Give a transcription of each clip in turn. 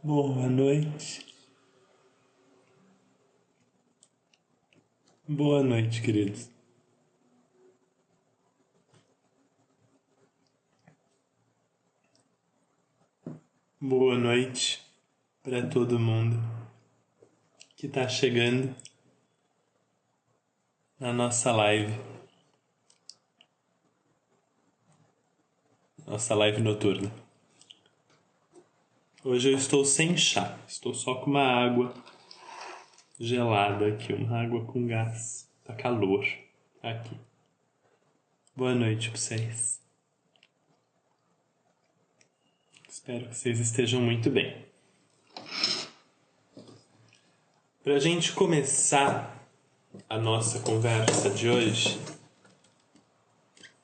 Boa noite. Boa noite, queridos. Boa noite para todo mundo que tá chegando na nossa live noturna. Hoje eu estou sem chá, estou só com uma água gelada aqui, uma água com gás. Tá calor aqui. Boa noite pra vocês. Espero que vocês estejam muito bem. Pra gente começar a nossa conversa de hoje,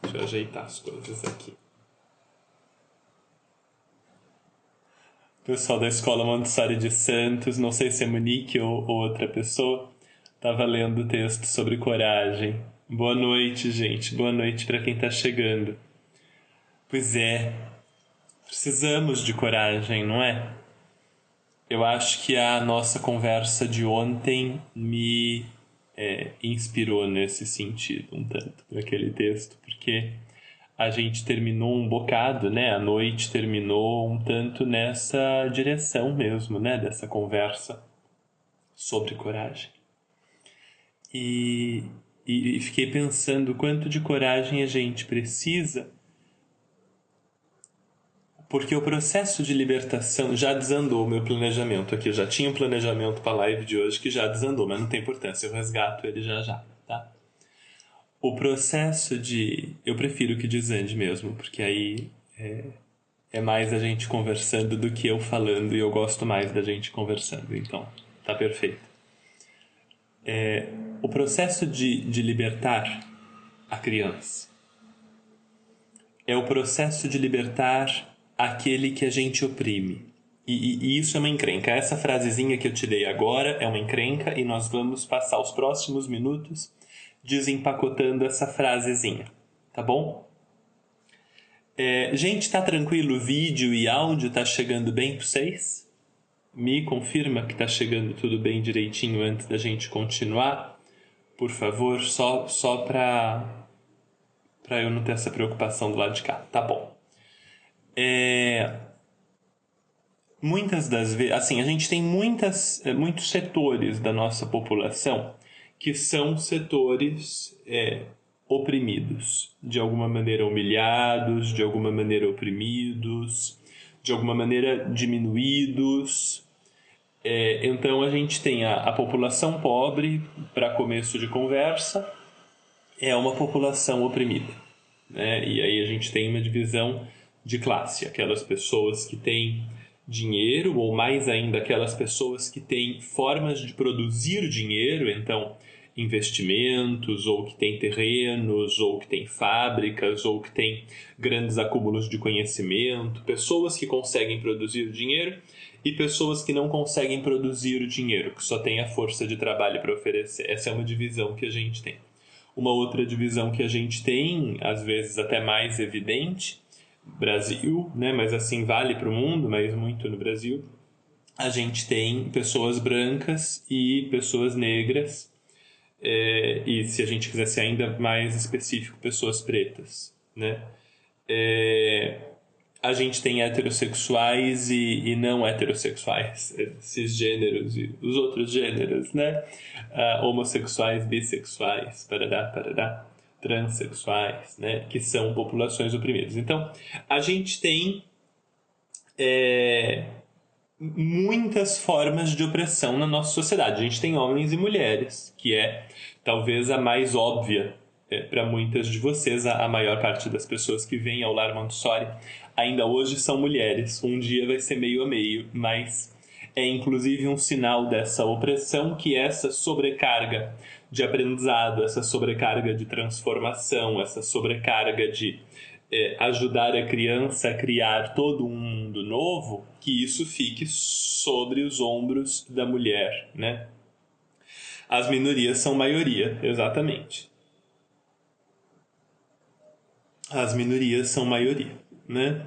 deixa eu ajeitar as coisas aqui. Pessoal da Escola Montessori de Santos, não sei se é Monique ou outra pessoa, estava lendo o texto sobre coragem. Boa noite, gente. Boa noite para quem está chegando. Pois é, precisamos de coragem, não é? Eu acho que a nossa conversa de ontem me inspirou nesse sentido, um tanto, naquele texto, porque a gente terminou um bocado, né? A noite terminou um tanto nessa direção mesmo, né? Dessa conversa sobre coragem. E fiquei pensando quanto de coragem a gente precisa, porque o processo de libertação já desandou o meu planejamento aqui. Eu já tinha um planejamento para a live de hoje que já desandou, mas não tem importância, eu resgato ele já, tá? O processo de... Eu prefiro que desande mesmo, porque aí é mais a gente conversando do que eu falando, e eu gosto mais da gente conversando, então tá perfeito. O processo de libertar a criança é o processo de libertar aquele que a gente oprime. E isso é uma encrenca. Essa frasezinha que eu te dei agora é uma encrenca e nós vamos passar os próximos minutos desempacotando essa frasezinha, tá bom? Gente, tá tranquilo? Vídeo e áudio tá chegando bem pra vocês? Me confirma que tá chegando tudo bem direitinho antes da gente continuar? Por favor, só pra eu não ter essa preocupação do lado de cá. Tá bom. Muitas das vezes... Assim, a gente tem muitos setores da nossa população que são setores oprimidos. De alguma maneira humilhados, de alguma maneira oprimidos, de alguma maneira diminuídos. Então a gente tem a população pobre, para começo de conversa, é uma população oprimida, né? E aí a gente tem uma divisão de classe, aquelas pessoas que têm dinheiro, ou mais ainda aquelas pessoas que têm formas de produzir dinheiro, então investimentos, ou que têm terrenos, ou que têm fábricas, ou que têm grandes acúmulos de conhecimento, pessoas que conseguem produzir dinheiro e pessoas que não conseguem produzir o dinheiro, que só têm a força de trabalho para oferecer. Essa é uma divisão que a gente tem. Uma outra divisão que a gente tem, às vezes até mais evidente, Brasil, né? Mas assim vale para o mundo, mas muito no Brasil, a gente tem pessoas brancas e pessoas negras, e se a gente quiser ser ainda mais específico, pessoas pretas, né? A gente tem heterossexuais e não heterossexuais, cisgêneros e os outros gêneros, né? Homossexuais, bissexuais, parará, transexuais, né? Que são populações oprimidas. Então, a gente tem muitas formas de opressão na nossa sociedade. A gente tem homens e mulheres, que é talvez a mais óbvia para muitas de vocês. A maior parte das pessoas que vêm ao Lar Montessori ainda hoje são mulheres. Um dia vai ser meio a meio, mas é inclusive um sinal dessa opressão que essa sobrecarga de aprendizado, essa sobrecarga de transformação, essa sobrecarga de ajudar a criança a criar todo um mundo novo, que isso fique sobre os ombros da mulher, né? As minorias são maioria, exatamente. As minorias são maioria, né?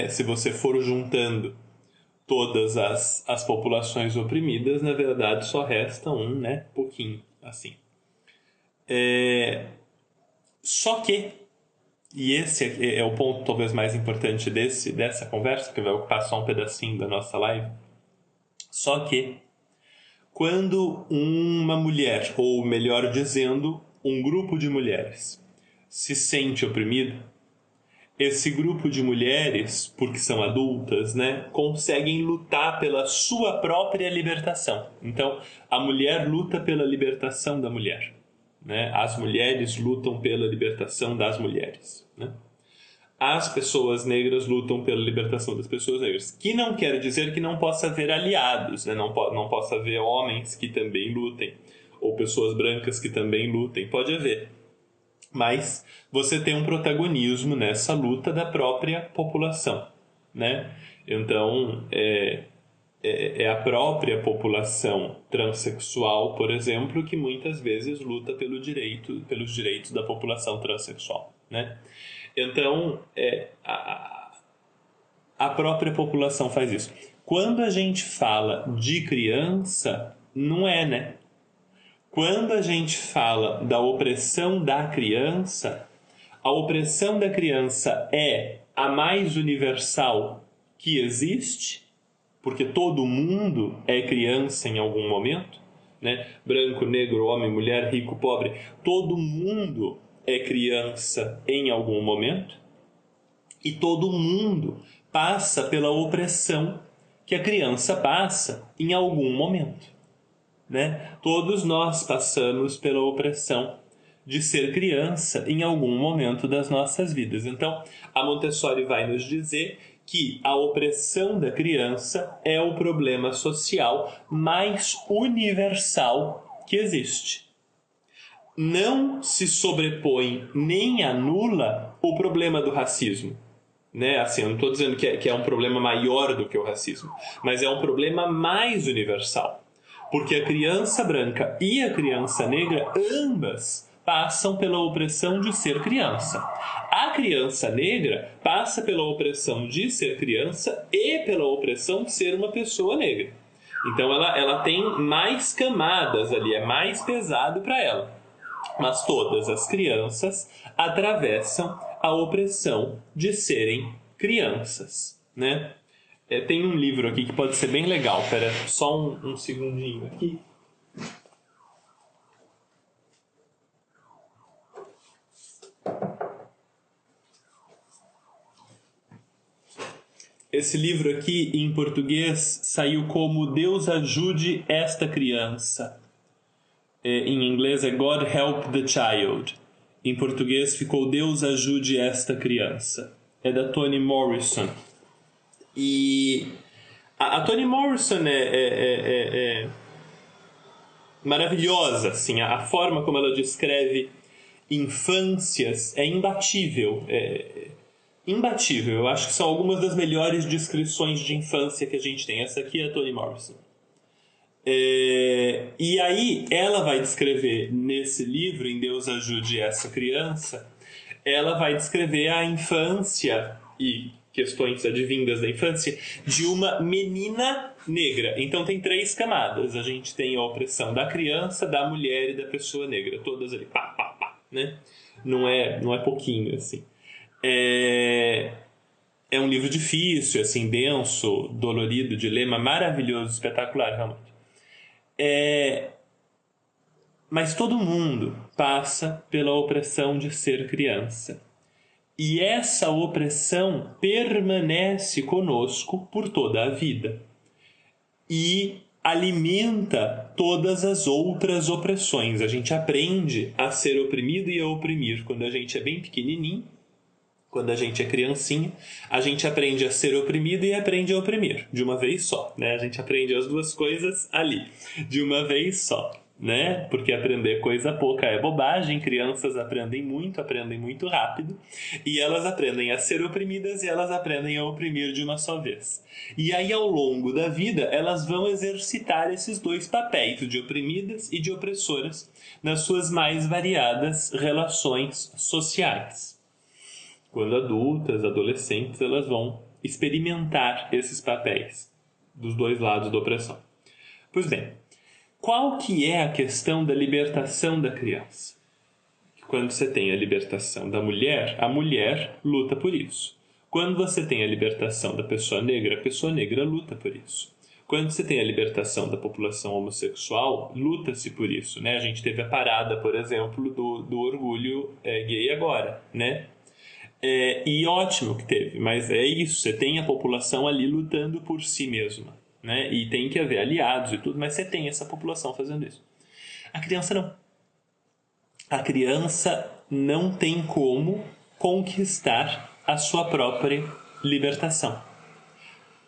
Se você for juntando todas as populações oprimidas, na verdade só resta um, né? Pouquinho, assim. Só que, e esse é o ponto talvez mais importante dessa conversa, que vai ocupar só um pedacinho da nossa live, só que quando uma mulher, ou melhor dizendo, um grupo de mulheres, se sente oprimido, esse grupo de mulheres, porque são adultas, né, conseguem lutar pela sua própria libertação. Então, a mulher luta pela libertação da mulher, né? As mulheres lutam pela libertação das mulheres, né? As pessoas negras lutam pela libertação das pessoas negras, que não quer dizer que não possa haver aliados, né? Não possa haver homens que também lutem, ou pessoas brancas que também lutem, pode haver. Mas você tem um protagonismo nessa luta da própria população, né? Então, é a própria população transexual, por exemplo, que muitas vezes luta pelos direitos da população transexual, né? Então, a própria população faz isso. Quando a gente fala de criança, não é, né? Quando a gente fala da opressão da criança, a opressão da criança é a mais universal que existe, porque todo mundo é criança em algum momento, né? Branco, negro, homem, mulher, rico, pobre, todo mundo é criança em algum momento, e todo mundo passa pela opressão que a criança passa em algum momento, né? Todos nós passamos pela opressão de ser criança em algum momento das nossas vidas. Então, a Montessori vai nos dizer que a opressão da criança é o problema social mais universal que existe. Não se sobrepõe nem anula o problema do racismo, né? Assim, eu não estou dizendo que é um problema maior do que o racismo, mas é um problema mais universal. Porque a criança branca e a criança negra, ambas passam pela opressão de ser criança. A criança negra passa pela opressão de ser criança e pela opressão de ser uma pessoa negra. Então ela tem mais camadas ali, é mais pesado para ela. Mas todas as crianças atravessam a opressão de serem crianças, né? Tem um livro aqui que pode ser bem legal. Espera só um segundinho aqui. Esse livro aqui, em português, saiu como Deus Ajude Esta Criança. Em inglês é God Help the Child. Em português ficou Deus Ajude Esta Criança. É da Toni Morrison. E a Toni Morrison é maravilhosa, assim, a forma como ela descreve infâncias é imbatível, imbatível. Eu acho que são algumas das melhores descrições de infância que a gente tem. Essa aqui é a Toni Morrison. E aí ela vai descrever nesse livro, em Deus Ajude Essa Criança, ela vai descrever a infância e questões advindas da infância de uma menina negra. Então tem 3 camadas. A gente tem a opressão da criança, da mulher e da pessoa negra. Todas ali, pá, pá, pá, né? Não é pouquinho, assim. É um livro difícil, assim, denso, dolorido de ler, mas maravilhoso, espetacular, realmente. Mas todo mundo passa pela opressão de ser criança. E essa opressão permanece conosco por toda a vida. E alimenta todas as outras opressões. A gente aprende a ser oprimido e a oprimir quando a gente é bem pequenininho. Quando a gente é criancinha, a gente aprende a ser oprimido e aprende a oprimir, de uma vez só, né? A gente aprende as duas coisas ali, de uma vez só, né? Porque aprender coisa pouca é bobagem, crianças aprendem muito rápido, e elas aprendem a ser oprimidas e elas aprendem a oprimir de uma só vez. E aí, ao longo da vida, elas vão exercitar esses 2 papéis, de oprimidas e de opressoras, nas suas mais variadas relações sociais. Quando adultas, adolescentes, elas vão experimentar esses papéis. dos dois lados da opressão. Pois bem, qual que é a questão da libertação da criança? Quando você tem a libertação da mulher, a mulher luta por isso. Quando você tem a libertação da pessoa negra, a pessoa negra luta por isso. Quando você tem a libertação da população homossexual, luta-se por isso, né? A gente teve a parada, por exemplo, do orgulho gay agora, né? E ótimo que teve, mas é isso, você tem a população ali lutando por si mesma, né? E tem que haver aliados e tudo, mas você tem essa população fazendo isso. A criança não. A criança não tem como conquistar a sua própria libertação.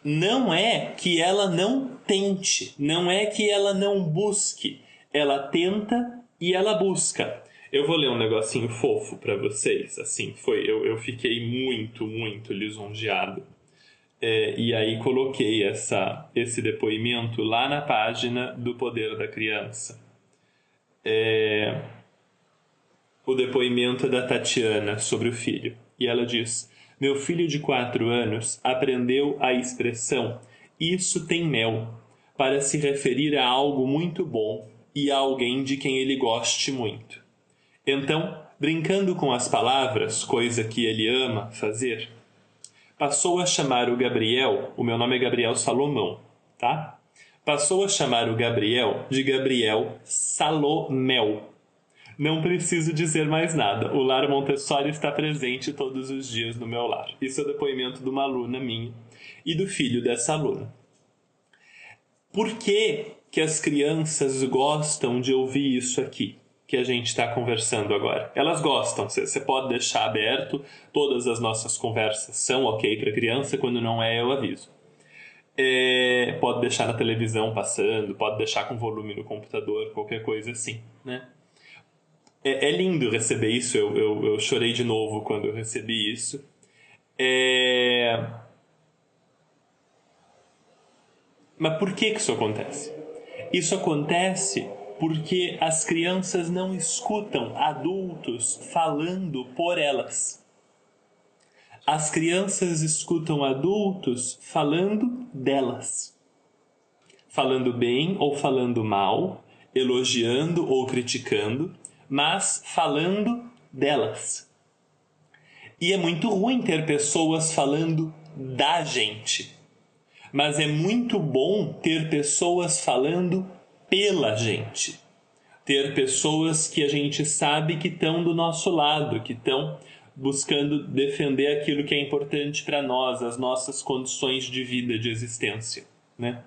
Não é que ela não tente, não é que ela não busque. Ela tenta e ela busca. Eu vou ler um negocinho fofo para vocês. Assim, eu fiquei muito, muito lisonjeado. E aí coloquei esse depoimento lá na página do Poder da Criança. O depoimento é da Tatiana sobre o filho. E ela diz: meu filho de 4 anos aprendeu a expressão "isso tem mel" para se referir a algo muito bom e a alguém de quem ele goste muito. Então, brincando com as palavras, coisa que ele ama fazer, passou a chamar o Gabriel, o meu nome é Gabriel Salomão, tá? Passou a chamar o Gabriel de Gabriel Salomel. Não preciso dizer mais nada. O lar Montessori está presente todos os dias no meu lar. Isso é o depoimento de uma aluna minha e do filho dessa aluna. Por que as crianças gostam de ouvir isso aqui que a gente está conversando agora? Elas gostam. Você pode deixar aberto. Todas as nossas conversas são ok para criança. Quando não é, eu aviso. Pode deixar na televisão passando, pode deixar com volume no computador, qualquer coisa assim, né? É lindo receber isso, eu chorei de novo quando eu recebi isso. Mas por que isso acontece? Isso acontece porque as crianças não escutam adultos falando por elas. As crianças escutam adultos falando delas. Falando bem ou falando mal, elogiando ou criticando, mas falando delas. E é muito ruim ter pessoas falando da gente. Mas é muito bom ter pessoas falando pela gente. Ter pessoas que a gente sabe que estão do nosso lado, que estão buscando defender aquilo que é importante para nós, as nossas condições de vida, de existência, né?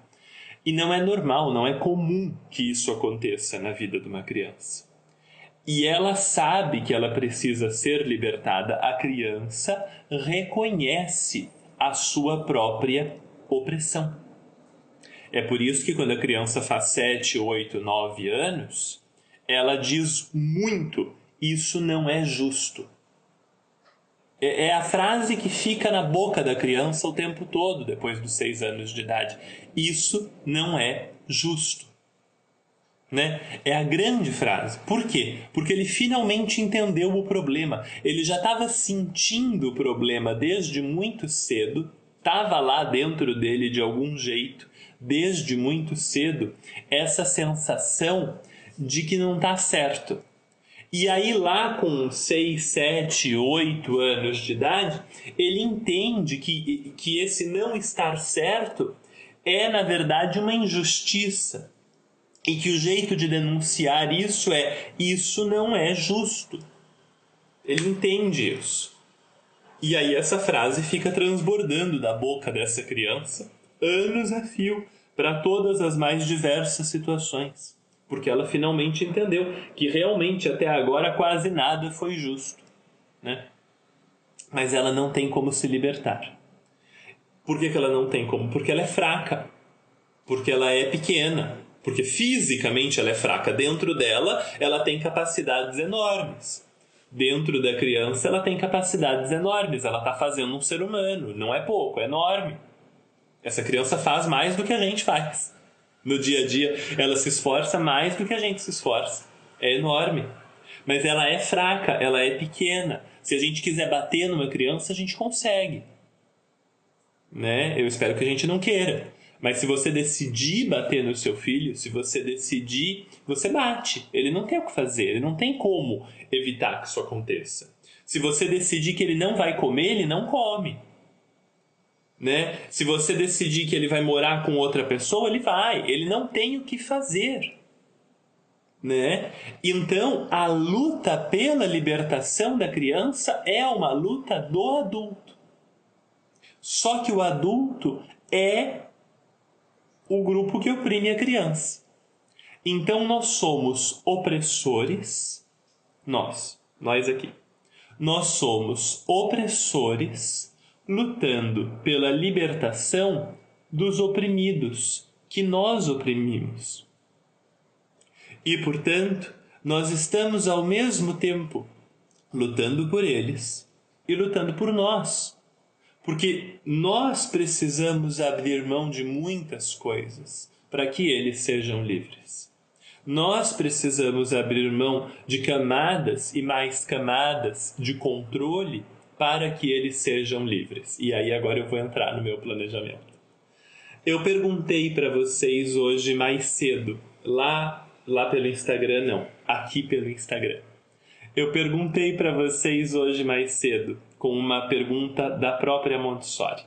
E não é normal, não é comum que isso aconteça na vida de uma criança. E ela sabe que ela precisa ser libertada. A criança reconhece a sua própria opressão. É por isso que quando a criança faz 7, 8, 9 anos, ela diz muito: isso não é justo. É a frase que fica na boca da criança o tempo todo, depois dos 6 anos de idade. Isso não é justo. Né? É a grande frase. Por quê? Porque ele finalmente entendeu o problema. Ele já estava sentindo o problema desde muito cedo, estava lá dentro dele de algum jeito, desde muito cedo, essa sensação de que não está certo. E aí lá com 6, 7, 8 anos de idade, ele entende que esse não estar certo é, na verdade, uma injustiça. E que o jeito de denunciar isso não é justo. Ele entende isso. E aí essa frase fica transbordando da boca dessa criança anos a fio para todas as mais diversas situações. Porque ela finalmente entendeu que realmente até agora quase nada foi justo, né? Mas ela não tem como se libertar. Por que ela não tem como? Porque ela é fraca. Porque ela é pequena. Porque fisicamente ela é fraca. Dentro dela, ela tem capacidades enormes. Dentro da criança, ela tem capacidades enormes. Ela está fazendo um ser humano. Não é pouco, é enorme. Essa criança faz mais do que a gente faz. No dia a dia, ela se esforça mais do que a gente se esforça. É enorme. Mas ela é fraca, ela é pequena. Se a gente quiser bater numa criança, a gente consegue. Né? Eu espero que a gente não queira. Mas se você decidir bater no seu filho, se você decidir, você bate. Ele não tem o que fazer, ele não tem como evitar que isso aconteça. Se você decidir que ele não vai comer, ele não come. Né? Se você decidir que ele vai morar com outra pessoa, ele vai. Ele não tem o que fazer. Né? Então, a luta pela libertação da criança é uma luta do adulto. Só que o adulto é o grupo que oprime a criança. Então, nós somos opressores, nós aqui. Nós somos opressores lutando pela libertação dos oprimidos que nós oprimimos. E, portanto, nós estamos ao mesmo tempo lutando por eles e lutando por nós. Porque nós precisamos abrir mão de muitas coisas para que eles sejam livres. Nós precisamos abrir mão de camadas e mais camadas de controle para que eles sejam livres. E aí agora eu vou entrar no meu planejamento. Eu perguntei para vocês hoje mais cedo, lá pelo Instagram, não, aqui pelo Instagram. Eu perguntei para vocês hoje mais cedo, com uma pergunta da própria Montessori.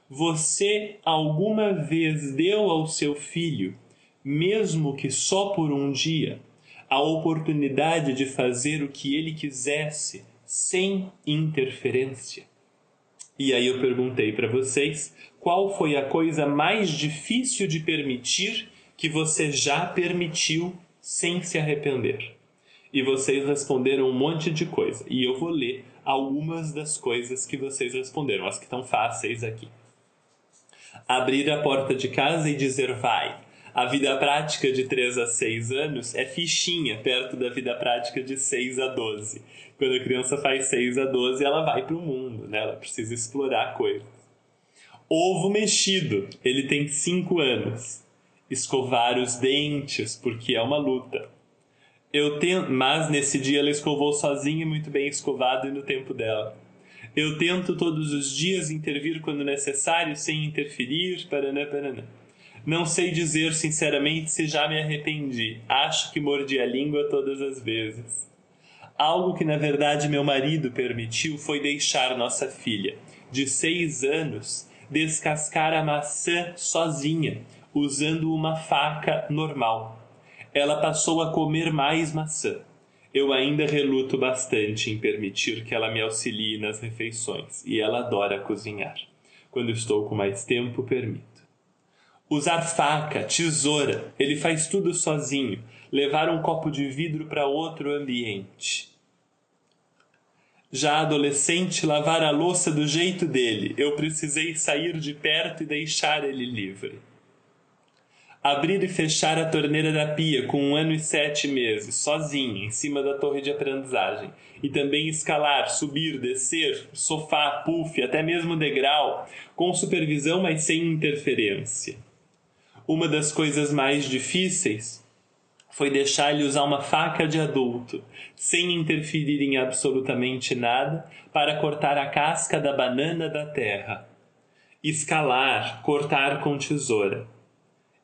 Você alguma vez deu ao seu filho, mesmo que só por um dia, a oportunidade de fazer o que ele quisesse, sem interferência? E aí eu perguntei para vocês, qual foi a coisa mais difícil de permitir que você já permitiu sem se arrepender? E vocês responderam um monte de coisa. E eu vou ler algumas das coisas que vocês responderam, as que estão fáceis aqui. Abrir a porta de casa e dizer vai. A vida prática de 3 a 6 anos é fichinha perto da vida prática de 6 a 12. Quando a criança faz 6 a 12, ela vai para o mundo, né? Ela precisa explorar coisas. Ovo mexido, ele tem 5 anos. Escovar os dentes, porque é uma luta. Mas nesse dia ela escovou sozinha, muito bem escovado e no tempo dela. Eu tento todos os dias intervir quando necessário, sem interferir, paraná. Não sei dizer sinceramente se já me arrependi. Acho que mordi a língua todas as vezes. Algo que na verdade meu marido permitiu foi deixar nossa filha, de 6 anos, descascar a maçã sozinha, usando uma faca normal. Ela passou a comer mais maçã. Eu ainda reluto bastante em permitir que ela me auxilie nas refeições, e ela adora cozinhar. Quando estou com mais tempo, permito. Usar faca, tesoura, ele faz tudo sozinho. Levar um copo de vidro para outro ambiente. Já adolescente, lavar a louça do jeito dele. Eu precisei sair de perto e deixar ele livre. Abrir e fechar a torneira da pia com 1 ano e 7 meses, sozinho, em cima da torre de aprendizagem. E também escalar, subir, descer, sofá, puff, até mesmo degrau, com supervisão, mas sem interferência. Uma das coisas mais difíceis foi deixar ele usar uma faca de adulto, sem interferir em absolutamente nada, para cortar a casca da banana da terra. Escalar, cortar com tesoura.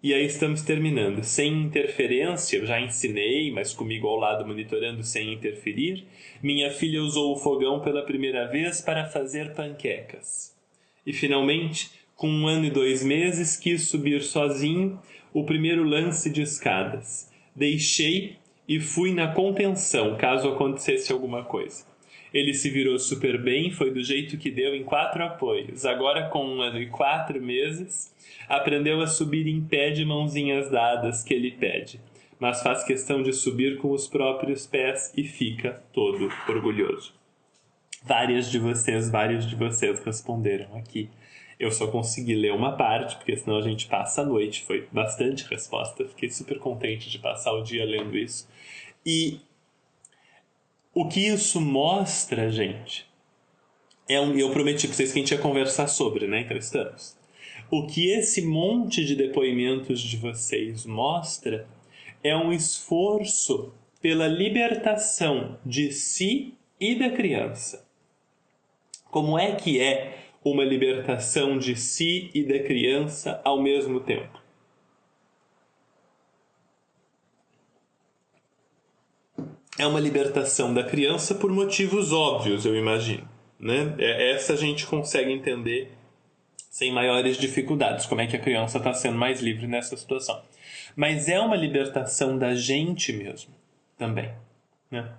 E aí estamos terminando. Sem interferência, eu já ensinei, mas comigo ao lado monitorando sem interferir, minha filha usou o fogão pela primeira vez para fazer panquecas. E finalmente, com 1 ano e 2 meses, quis subir sozinho o primeiro lance de escadas. Deixei e fui na contenção, caso acontecesse alguma coisa. Ele se virou super bem, foi do jeito que deu em 4 apoios. Agora, com 1 ano e 4 meses, aprendeu a subir em pé de mãozinhas dadas que ele pede, mas faz questão de subir com os próprios pés e fica todo orgulhoso. Vários de vocês responderam aqui. Eu só consegui ler uma parte, porque senão a gente passa a noite. Foi bastante resposta, fiquei super contente de passar o dia lendo isso. E o que isso mostra, gente, eu prometi para vocês que a gente ia conversar sobre, né? Então estamos. O que esse monte de depoimentos de vocês mostra é um esforço pela libertação de si e da criança. Como é que é uma libertação de si e da criança ao mesmo tempo? É uma libertação da criança por motivos óbvios, eu imagino, né? Essa a gente consegue entender sem maiores dificuldades, como é que a criança está sendo mais livre nessa situação. Mas é uma libertação da gente mesmo, também, né?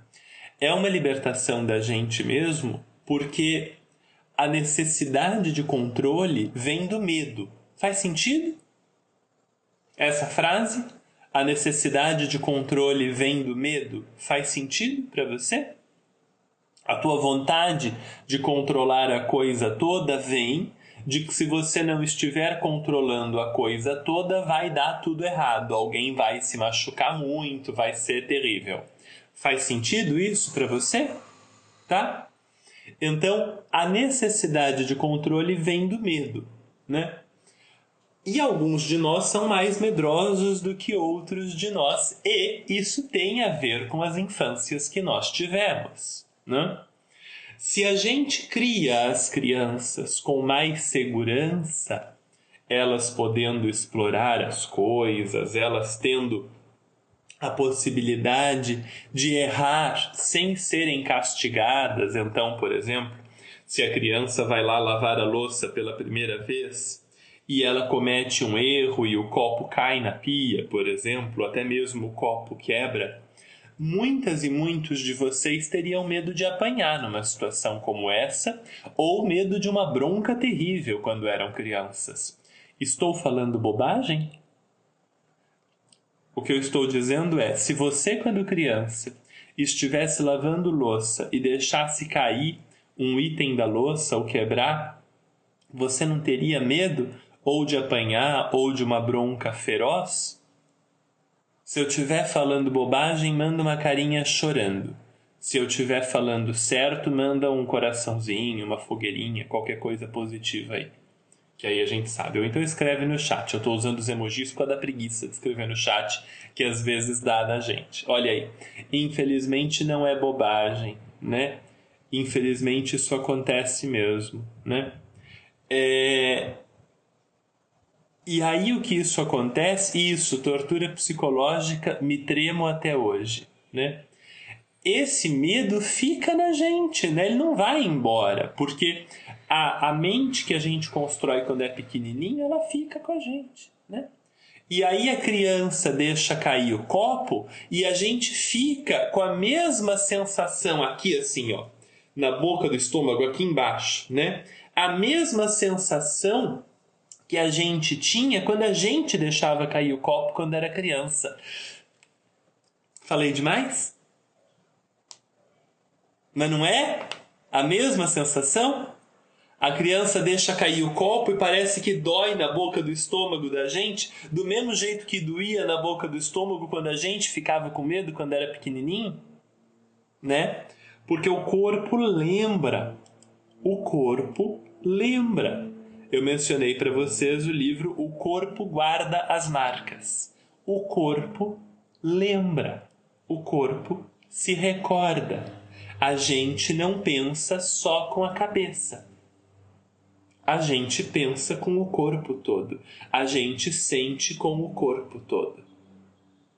É uma libertação da gente mesmo porque a necessidade de controle vem do medo. Faz sentido? Essa frase, a necessidade de controle vem do medo, faz sentido para você? A tua vontade de controlar a coisa toda vem de que se você não estiver controlando a coisa toda, vai dar tudo errado. Alguém vai se machucar muito, vai ser terrível. Faz sentido isso para você? Tá? Então, a necessidade de controle vem do medo, né? E alguns de nós são mais medrosos do que outros de nós, e isso tem a ver com as infâncias que nós tivemos, né? Se a gente cria as crianças com mais segurança, elas podendo explorar as coisas, elas tendo a possibilidade de errar sem serem castigadas. Então, por exemplo, se a criança vai lá lavar a louça pela primeira vez e ela comete um erro e o copo cai na pia, por exemplo, até mesmo o copo quebra, muitas e muitos de vocês teriam medo de apanhar numa situação como essa, ou medo de uma bronca terrível quando eram crianças. Estou falando bobagem? O que eu estou dizendo é, se você, quando criança, estivesse lavando louça e deixasse cair um item da louça ou quebrar, você não teria medo ou de apanhar ou de uma bronca feroz? Se eu estiver falando bobagem, manda uma carinha chorando. Se eu estiver falando certo, manda um coraçãozinho, uma fogueirinha, qualquer coisa positiva aí. Que aí a gente sabe. Ou então escreve no chat. Eu estou usando os emojis por causa da preguiça de escrever no chat, que às vezes dá na gente. Olha aí. Infelizmente não é bobagem, né? Infelizmente isso acontece mesmo, né? E aí o que isso acontece? Isso, tortura psicológica, me tremo até hoje, né? Esse medo fica na gente, né? Ele não vai embora, porque a mente que a gente constrói quando é pequenininha, ela fica com a gente, né? E aí a criança deixa cair o copo e a gente fica com a mesma sensação aqui, assim, ó, na boca do estômago, aqui embaixo, né? A mesma sensação que a gente tinha quando a gente deixava cair o copo quando era criança. Falei demais? Mas não é a mesma sensação? A criança deixa cair o copo e parece que dói na boca do estômago da gente, do mesmo jeito que doía na boca do estômago quando a gente ficava com medo quando era pequenininho, né? Porque o corpo lembra. O corpo lembra. Eu mencionei para vocês o livro O Corpo Guarda as Marcas. O corpo lembra. O corpo se recorda. A gente não pensa só com a cabeça. A gente pensa com o corpo todo. A gente sente com o corpo todo.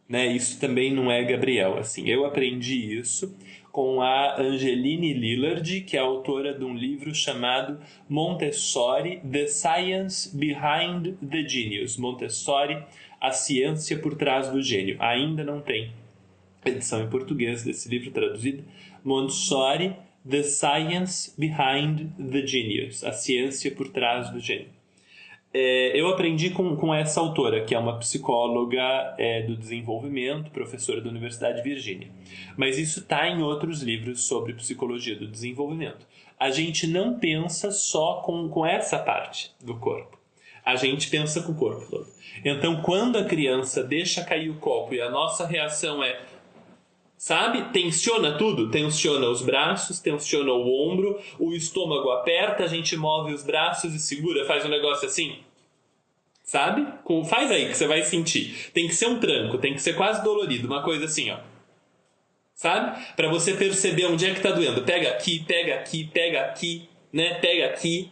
Né? Isso também não é Gabriel. Assim, eu aprendi isso com a Angeline Lillard, que é autora de um livro chamado Montessori, The Science Behind the Genius. Montessori, a ciência por trás do gênio. Ainda não tem edição em português desse livro traduzido. Montessori, The Science Behind the Genius. A ciência por trás do gênio. Eu aprendi com essa autora, que é uma psicóloga do desenvolvimento, professora da Universidade de Virgínia. Mas isso está em outros livros sobre psicologia do desenvolvimento. A gente não pensa só com essa parte do corpo. A gente pensa com o corpo todo. Então, quando a criança deixa cair o copo e a nossa reação é, sabe? Tensiona tudo. Tensiona os braços, tensiona o ombro, o estômago aperta, a gente move os braços e segura, faz um negócio assim. Sabe? Faz aí que você vai sentir. Tem que ser um tranco, tem que ser quase dolorido, uma coisa assim, ó. Sabe? Pra você perceber onde é que tá doendo. Pega aqui, né? Pega aqui.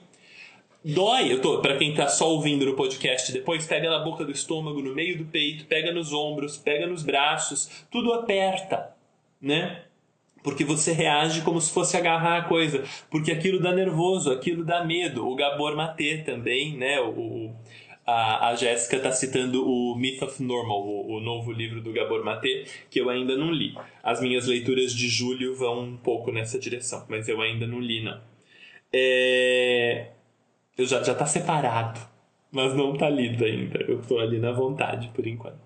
Dói. Pra quem tá só ouvindo no podcast depois, pega na boca do estômago, no meio do peito, pega nos ombros, pega nos braços, tudo aperta, né? Porque você reage como se fosse agarrar a coisa. Porque aquilo dá nervoso, aquilo dá medo. O Gabor Maté também, né? A Jéssica está citando o Myth of Normal, o novo livro do Gabor Maté, que eu ainda não li. As minhas leituras de julho vão um pouco nessa direção, mas eu ainda não li, não. Eu já tá separado, mas não tá lido ainda. Eu tô ali na vontade, por enquanto.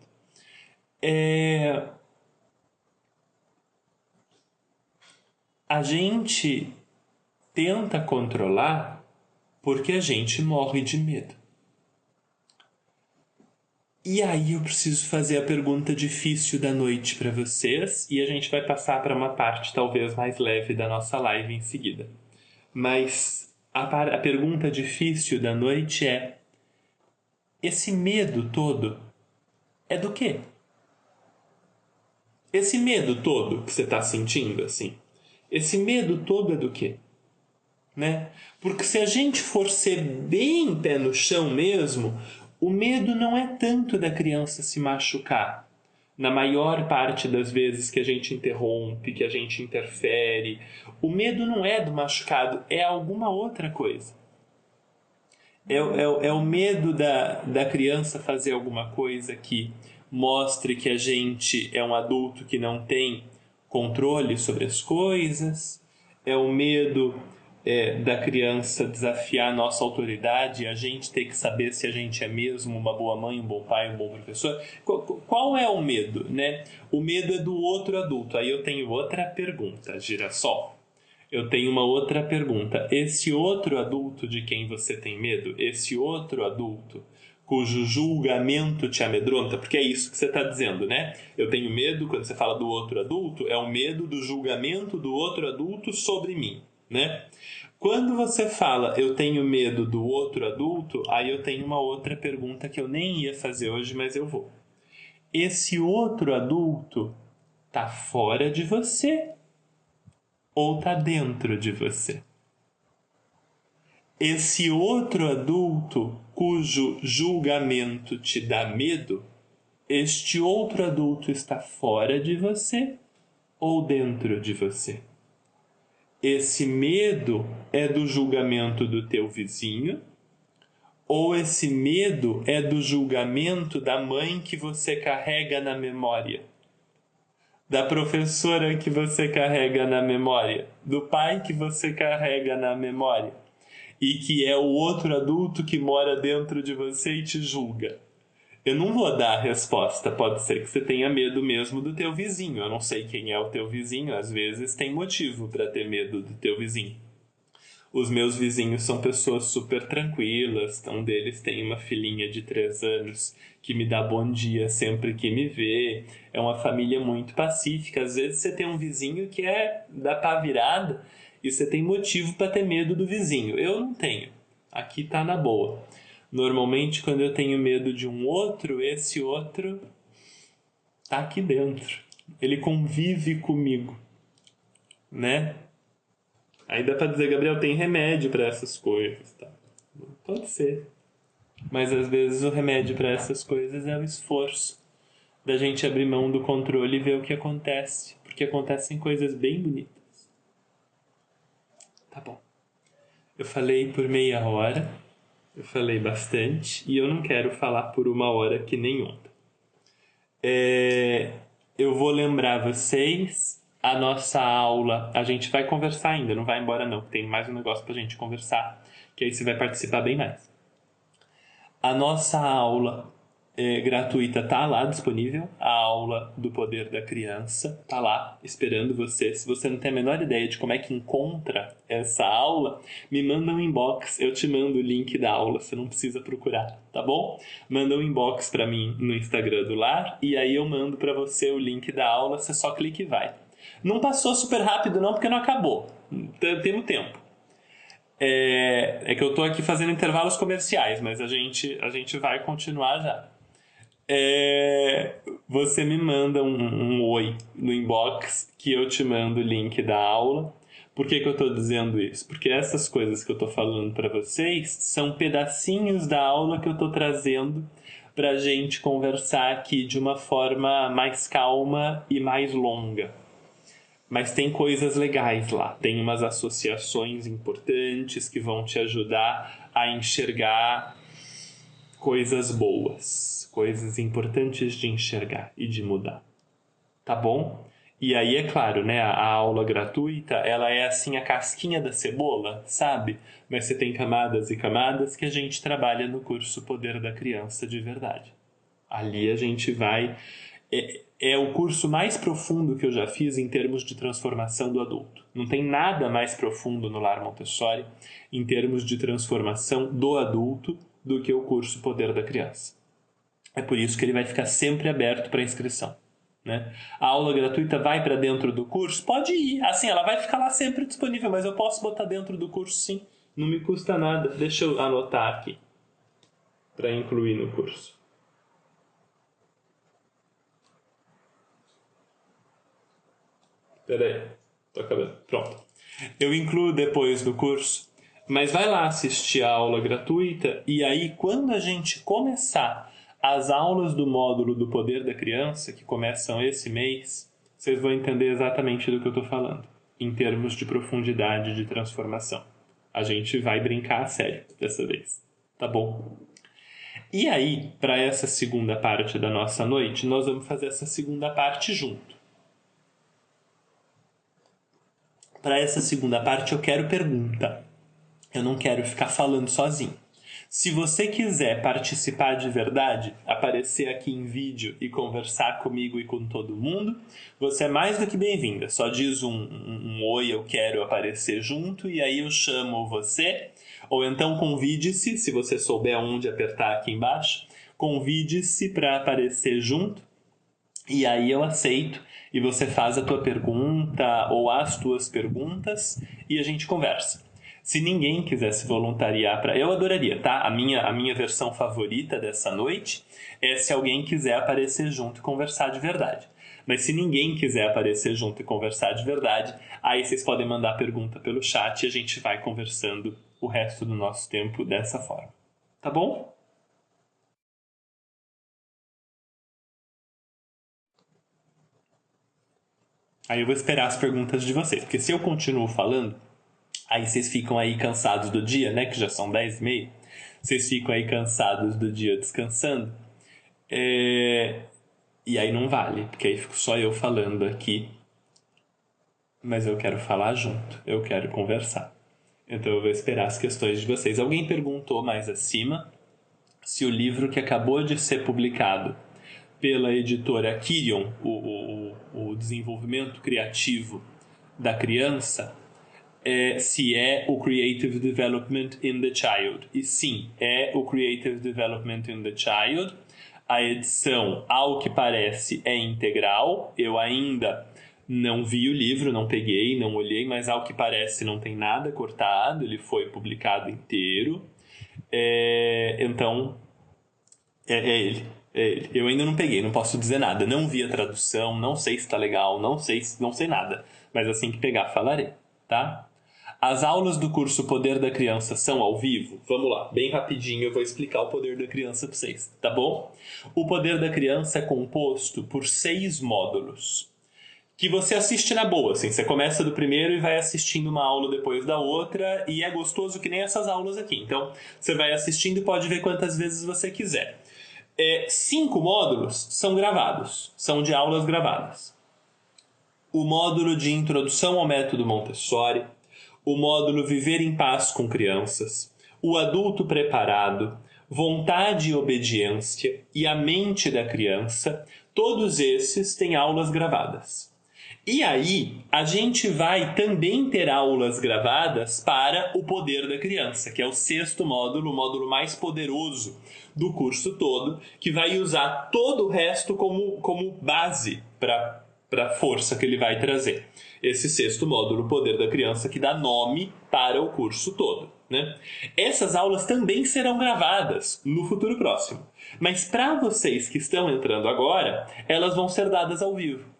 A gente tenta controlar porque a gente morre de medo. E aí eu preciso fazer a pergunta difícil da noite para vocês e a gente vai passar para uma parte talvez mais leve da nossa live em seguida. Mas a pergunta difícil da noite é: esse medo todo é do quê? Esse medo todo que você está sentindo, assim, esse medo todo é do quê? Né? Porque se a gente for ser bem pé no chão mesmo, o medo não é tanto da criança se machucar. Na maior parte das vezes que a gente interrompe, que a gente interfere, o medo não é do machucado, é alguma outra coisa. É o medo da criança fazer alguma coisa que mostre que a gente é um adulto que não tem controle sobre as coisas. É o medo da criança desafiar a nossa autoridade e a gente ter que saber se a gente é mesmo uma boa mãe, um bom pai, um bom professor. Qual é o medo, né? O medo é do outro adulto. Aí eu tenho outra pergunta, Girassol. Eu tenho uma outra pergunta. Esse outro adulto de quem você tem medo, esse outro adulto cujo julgamento te amedronta, porque é isso que você está dizendo, né? Eu tenho medo, quando você fala do outro adulto, é o medo do julgamento do outro adulto sobre mim, né? Quando você fala eu tenho medo do outro adulto, aí eu tenho uma outra pergunta que eu nem ia fazer hoje, mas eu vou. Esse outro adulto tá fora de você ou tá dentro de você? Esse outro adulto cujo julgamento te dá medo, este outro adulto está fora de você ou dentro de você? Esse medo é do julgamento do teu vizinho ou esse medo é do julgamento da mãe que você carrega na memória? Da professora que você carrega na memória? Do pai que você carrega na memória? E que é o outro adulto que mora dentro de você e te julga? Eu não vou dar a resposta. Pode ser que você tenha medo mesmo do teu vizinho. Eu não sei quem é o teu vizinho. Às vezes tem motivo para ter medo do teu vizinho. Os meus vizinhos são pessoas super tranquilas. Um deles tem uma filhinha de 3 anos que me dá bom dia sempre que me vê. É uma família muito pacífica. Às vezes você tem um vizinho que é da pá virada e você tem motivo para ter medo do vizinho. Eu não tenho. Aqui tá na boa. Normalmente, quando eu tenho medo de um outro, esse outro tá aqui dentro. Ele convive comigo, né? Aí dá pra dizer, Gabriel, tem remédio para essas coisas, tá? Pode ser. Mas às vezes o remédio para essas coisas é o esforço da gente abrir mão do controle e ver o que acontece. Porque acontecem coisas bem bonitas. Tá bom. Eu falei por meia hora. Eu falei bastante. E eu não quero falar por 1 hora que nem ontem. Eu vou lembrar vocês... A nossa aula, a gente vai conversar ainda, não vai embora não, tem mais um negócio pra gente conversar, que aí você vai participar bem mais. A nossa aula gratuita tá lá disponível, a aula do poder da criança tá lá esperando você. Se você não tem a menor ideia de como é que encontra essa aula, me manda um inbox, eu te mando o link da aula, você não precisa procurar, tá bom? Manda um inbox pra mim no Instagram do Lar e aí eu mando pra você o link da aula, você só clica e vai. Não passou super rápido não, porque não acabou. Temos tempo. É que eu tô aqui fazendo intervalos comerciais, mas a gente vai continuar já. Você me manda um oi no inbox que eu te mando o link da aula. Por que eu estou dizendo isso? Porque essas coisas que eu estou falando para vocês são pedacinhos da aula que eu estou trazendo para a gente conversar aqui de uma forma mais calma e mais longa. Mas tem coisas legais lá, tem umas associações importantes que vão te ajudar a enxergar coisas boas, coisas importantes de enxergar e de mudar. Tá bom? E aí, é claro, né, a aula gratuita, ela é assim a casquinha da cebola, sabe? Mas você tem camadas e camadas que a gente trabalha no curso Poder da Criança de Verdade. Ali a gente vai... É o curso mais profundo que eu já fiz em termos de transformação do adulto. Não tem nada mais profundo no Lar Montessori em termos de transformação do adulto do que o curso Poder da Criança. É por isso que ele vai ficar sempre aberto para inscrição. Né? A aula gratuita vai para dentro do curso? Pode ir. Assim, ela vai ficar lá sempre disponível, mas eu posso botar dentro do curso sim. Não me custa nada. Deixa eu anotar aqui para incluir no curso. Peraí, tô acabando. Pronto. Eu incluo depois no curso, mas vai lá assistir a aula gratuita e aí quando a gente começar as aulas do módulo do Poder da Criança, que começam esse mês, vocês vão entender exatamente do que eu estou falando, em termos de profundidade de transformação. A gente vai brincar a sério dessa vez, tá bom? E aí, para essa segunda parte da nossa noite, nós vamos fazer essa segunda parte junto. Para essa segunda parte eu quero pergunta. Eu não quero ficar falando sozinho. Se você quiser participar de verdade, aparecer aqui em vídeo e conversar comigo e com todo mundo, você é mais do que bem-vinda. Só diz um oi, eu quero aparecer junto, e aí eu chamo você. Ou então convide-se, se você souber onde apertar aqui embaixo, convide-se para aparecer junto, e aí eu aceito. E você faz a tua pergunta ou as tuas perguntas e a gente conversa. Se ninguém quiser se voluntariar para... Eu adoraria, tá? A minha versão favorita dessa noite é se alguém quiser aparecer junto e conversar de verdade. Mas se ninguém quiser aparecer junto e conversar de verdade, aí vocês podem mandar pergunta pelo chat e a gente vai conversando o resto do nosso tempo dessa forma. Tá bom? Aí eu vou esperar as perguntas de vocês, porque se eu continuo falando, aí vocês ficam aí cansados do dia, né? Que já são 10h30. Vocês ficam aí cansados do dia descansando. E aí não vale, porque aí fico só eu falando aqui. Mas eu quero falar junto, eu quero conversar. Então eu vou esperar as questões de vocês. Alguém perguntou mais acima se o livro que acabou de ser publicado pela editora Kirion, o desenvolvimento criativo da criança, se é o Creative Development in the Child. E sim, é o Creative Development in the Child. A edição, ao que parece, é integral. Eu ainda não vi o livro, não peguei, não olhei, mas ao que parece não tem nada cortado, ele foi publicado inteiro. Então, é ele. Eu ainda não peguei, não posso dizer nada. Não vi a tradução, não sei se está legal, não sei nada. Mas assim que pegar, falarei, tá? As aulas do curso Poder da Criança são ao vivo? Vamos lá, bem rapidinho eu vou explicar o Poder da Criança para vocês, tá bom? O Poder da Criança é composto por 6 módulos, que você assiste na boa, assim. Você começa do primeiro e vai assistindo uma aula depois da outra, e é gostoso que nem essas aulas aqui. Então, você vai assistindo e pode ver quantas vezes você quiser. 5 módulos são gravados, são de aulas gravadas. O módulo de Introdução ao Método Montessori, o módulo Viver em Paz com Crianças, o Adulto Preparado, Vontade e Obediência e a Mente da Criança, todos esses têm aulas gravadas. E aí, a gente vai também ter aulas gravadas para o Poder da Criança, que é o 6º módulo, o módulo mais poderoso do curso todo, que vai usar todo o resto como base para a força que ele vai trazer. Esse 6º módulo, Poder da Criança, que dá nome para o curso todo, né? Essas aulas também serão gravadas no futuro próximo. Mas para vocês que estão entrando agora, elas vão ser dadas ao vivo.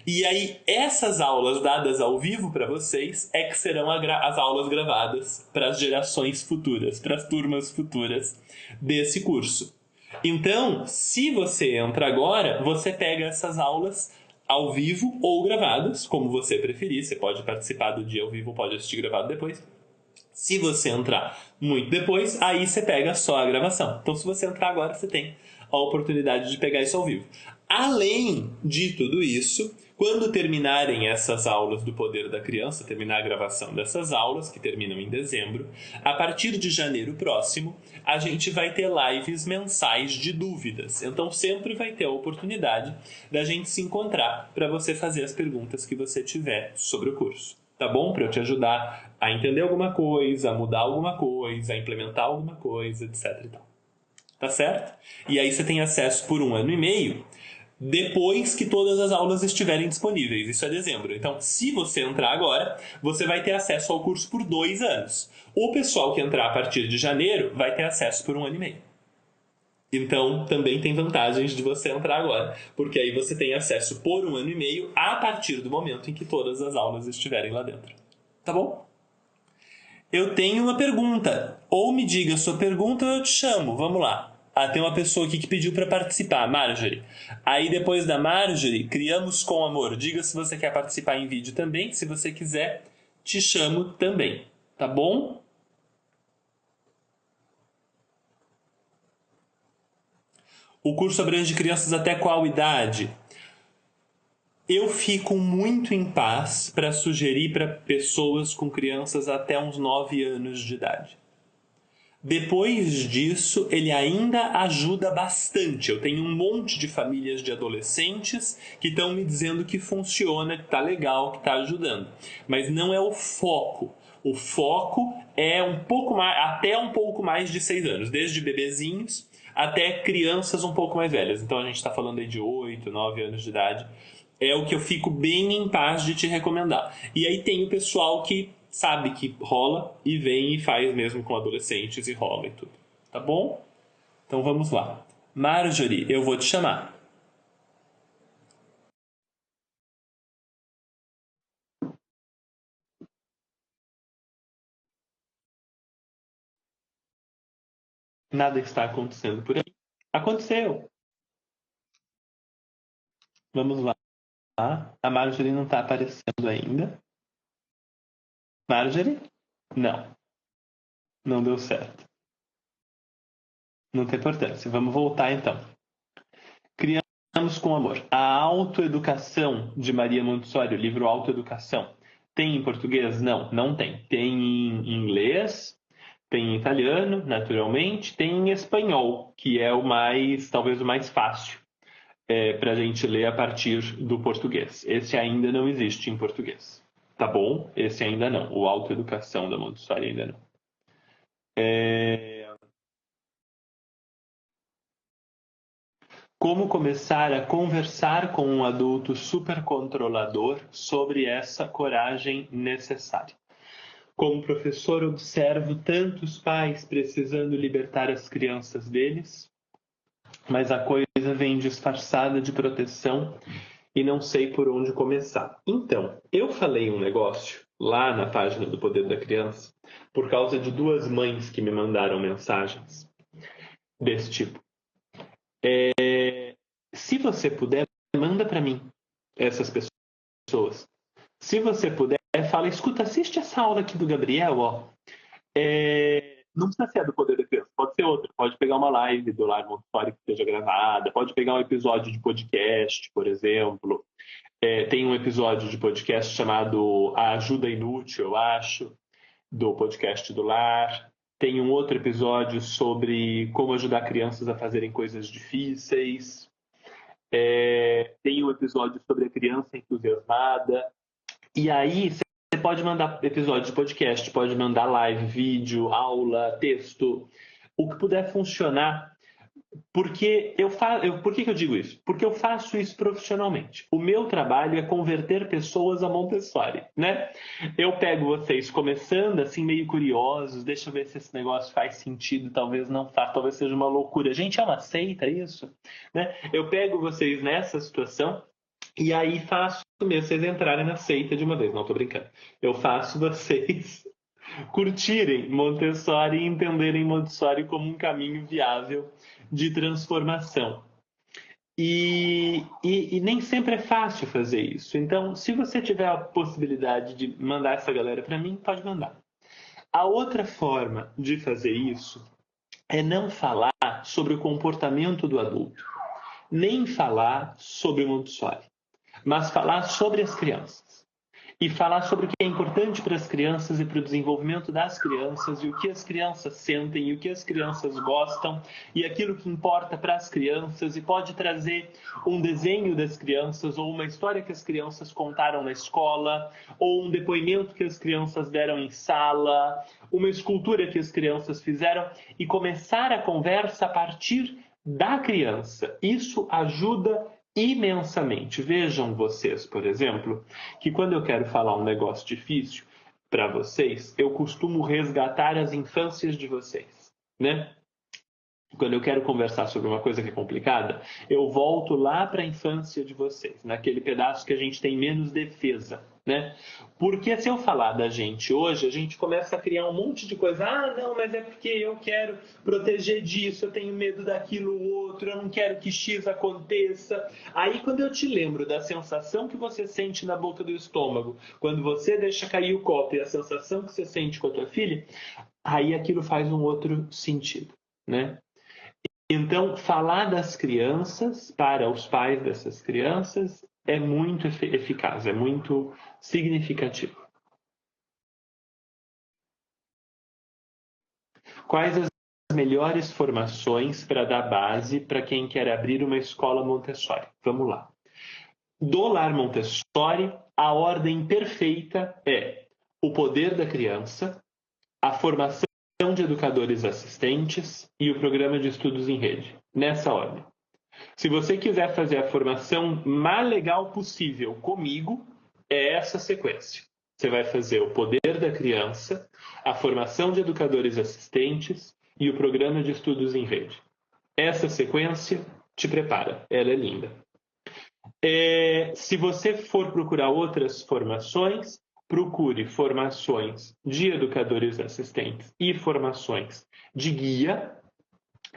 E aí, essas aulas dadas ao vivo para vocês é que serão as aulas gravadas para as gerações futuras, para as turmas futuras desse curso. Então, se você entra agora, você pega essas aulas ao vivo ou gravadas, como você preferir. Você pode participar do dia ao vivo, pode assistir gravado depois. Se você entrar muito depois, aí você pega só a gravação. Então, se você entrar agora, você tem a oportunidade de pegar isso ao vivo. Além de tudo isso, quando terminarem essas aulas do Poder da Criança, terminar a gravação dessas aulas, que terminam em dezembro, a partir de janeiro próximo, a gente vai ter lives mensais de dúvidas. Então sempre vai ter a oportunidade da gente se encontrar para você fazer as perguntas que você tiver sobre o curso. Tá bom? Para eu te ajudar a entender alguma coisa, a mudar alguma coisa, a implementar alguma coisa, etc e tal. Tá certo? E aí você tem acesso por 1 ano e meio, depois que todas as aulas estiverem disponíveis. Isso é dezembro. Então, se você entrar agora, você vai ter acesso ao curso por 2 anos. O pessoal que entrar a partir de janeiro vai ter acesso por 1 ano e meio. Então, também tem vantagens de você entrar agora, porque aí você tem acesso por 1 ano e meio a partir do momento em que todas as aulas estiverem lá dentro. Tá bom? Eu tenho uma pergunta. Ou me diga a sua pergunta ou eu te chamo. Vamos lá. Tem uma pessoa aqui que pediu para participar, Marjorie. Aí depois da Marjorie, criamos com amor. Diga se você quer participar em vídeo também. Se você quiser, te chamo também. Tá bom? O curso abrange crianças até qual idade? Eu fico muito em paz para sugerir para pessoas com crianças até uns 9 anos de idade. Depois disso, ele ainda ajuda bastante. Eu tenho um monte de famílias de adolescentes que estão me dizendo que funciona, que está legal, que está ajudando. Mas não é o foco. O foco é um pouco mais, até um pouco mais de 6 anos, desde bebezinhos até crianças um pouco mais velhas. Então a gente está falando aí de 8, 9 anos de idade. É o que eu fico bem em paz de te recomendar. E aí tem o pessoal que sabe que rola e vem e faz mesmo com adolescentes e rola e tudo. Tá bom? Então vamos lá. Marjorie, eu vou te chamar. Nada está acontecendo por aí. Aconteceu. Vamos lá. A Marjorie não está aparecendo ainda. Marjorie? Não. Não deu certo. Não tem importância. Vamos voltar então. Criamos com amor. A autoeducação de Maria Montessori, o livro Autoeducação, tem em português? Não, não tem. Tem em inglês, tem em italiano, naturalmente, tem em espanhol, que é o mais, talvez o mais fácil para a gente ler a partir do português. Esse ainda não existe em português. Tá bom? Esse ainda não. O Autoeducação da Montessori ainda não. Como começar a conversar com um adulto supercontrolador sobre essa coragem necessária? Como professor, observo tantos pais precisando libertar as crianças deles, mas a coisa vem disfarçada de proteção e não sei por onde começar. Então, eu falei um negócio lá na página do Poder da Criança por causa de 2 mães que me mandaram mensagens desse tipo. Se você puder, manda para mim essas pessoas. Se você puder, fala, escuta, assiste essa aula aqui do Gabriel, ó. Não precisa ser a do Poder da Criança, pode ser outra. Pode pegar uma live do Lar Montessori que esteja gravada, pode pegar um episódio de podcast, por exemplo. Tem um episódio de podcast chamado A Ajuda Inútil, eu acho, do podcast do Lar. Tem um outro episódio sobre como ajudar crianças a fazerem coisas difíceis. Tem um episódio sobre a criança entusiasmada. E aí, você pode mandar episódio de podcast, pode mandar live, vídeo, aula, texto, o que puder funcionar. Porque por que eu digo isso? Porque eu faço isso profissionalmente. O meu trabalho é converter pessoas a Montessori, né? Eu pego vocês começando assim, meio curiosos, deixa eu ver se esse negócio faz sentido, talvez não faça, talvez seja uma loucura. Gente, é uma seita isso? Né? Eu pego vocês nessa situação e aí faço mesmo vocês entrarem na seita de uma vez. Não, tô brincando. Eu faço vocês curtirem Montessori e entenderem Montessori como um caminho viável de transformação. E nem sempre é fácil fazer isso. Então, se você tiver a possibilidade de mandar essa galera para mim, pode mandar. A outra forma de fazer isso é não falar sobre o comportamento do adulto, nem falar sobre o Montessori, mas falar sobre as crianças. E falar sobre o que é importante para as crianças e para o desenvolvimento das crianças e o que as crianças sentem e o que as crianças gostam e aquilo que importa para as crianças, e pode trazer um desenho das crianças ou uma história que as crianças contaram na escola ou um depoimento que as crianças deram em sala, uma escultura que as crianças fizeram, e começar a conversa a partir da criança. Isso ajuda imensamente. Vejam vocês, por exemplo, que quando eu quero falar um negócio difícil para vocês, eu costumo resgatar as infâncias de vocês, né? Quando eu quero conversar sobre uma coisa que é complicada, eu volto lá para a infância de vocês, naquele pedaço que a gente tem menos defesa, né? Porque se eu falar da gente hoje, a gente começa a criar um monte de coisa. Ah, não, mas é porque eu quero proteger disso, eu tenho medo daquilo outro, eu não quero que X aconteça. Aí, quando eu te lembro da sensação que você sente na boca do estômago, quando você deixa cair o copo, e a sensação que você sente com a tua filha, aí aquilo faz um outro sentido, né? Então, falar das crianças para os pais dessas crianças é muito eficaz, é muito significativo. Quais as melhores formações para dar base para quem quer abrir uma escola Montessori? Vamos lá. Do Lar Montessori, a ordem perfeita é o poder da criança, a formação de educadores assistentes e o programa de estudos em rede. Nessa ordem. Se você quiser fazer a formação mais legal possível comigo, é essa sequência. Você vai fazer o poder da criança, a formação de educadores assistentes e o programa de estudos em rede. Essa sequência te prepara, ela é linda. Se você for procurar outras formações, procure formações de educadores assistentes e formações de guia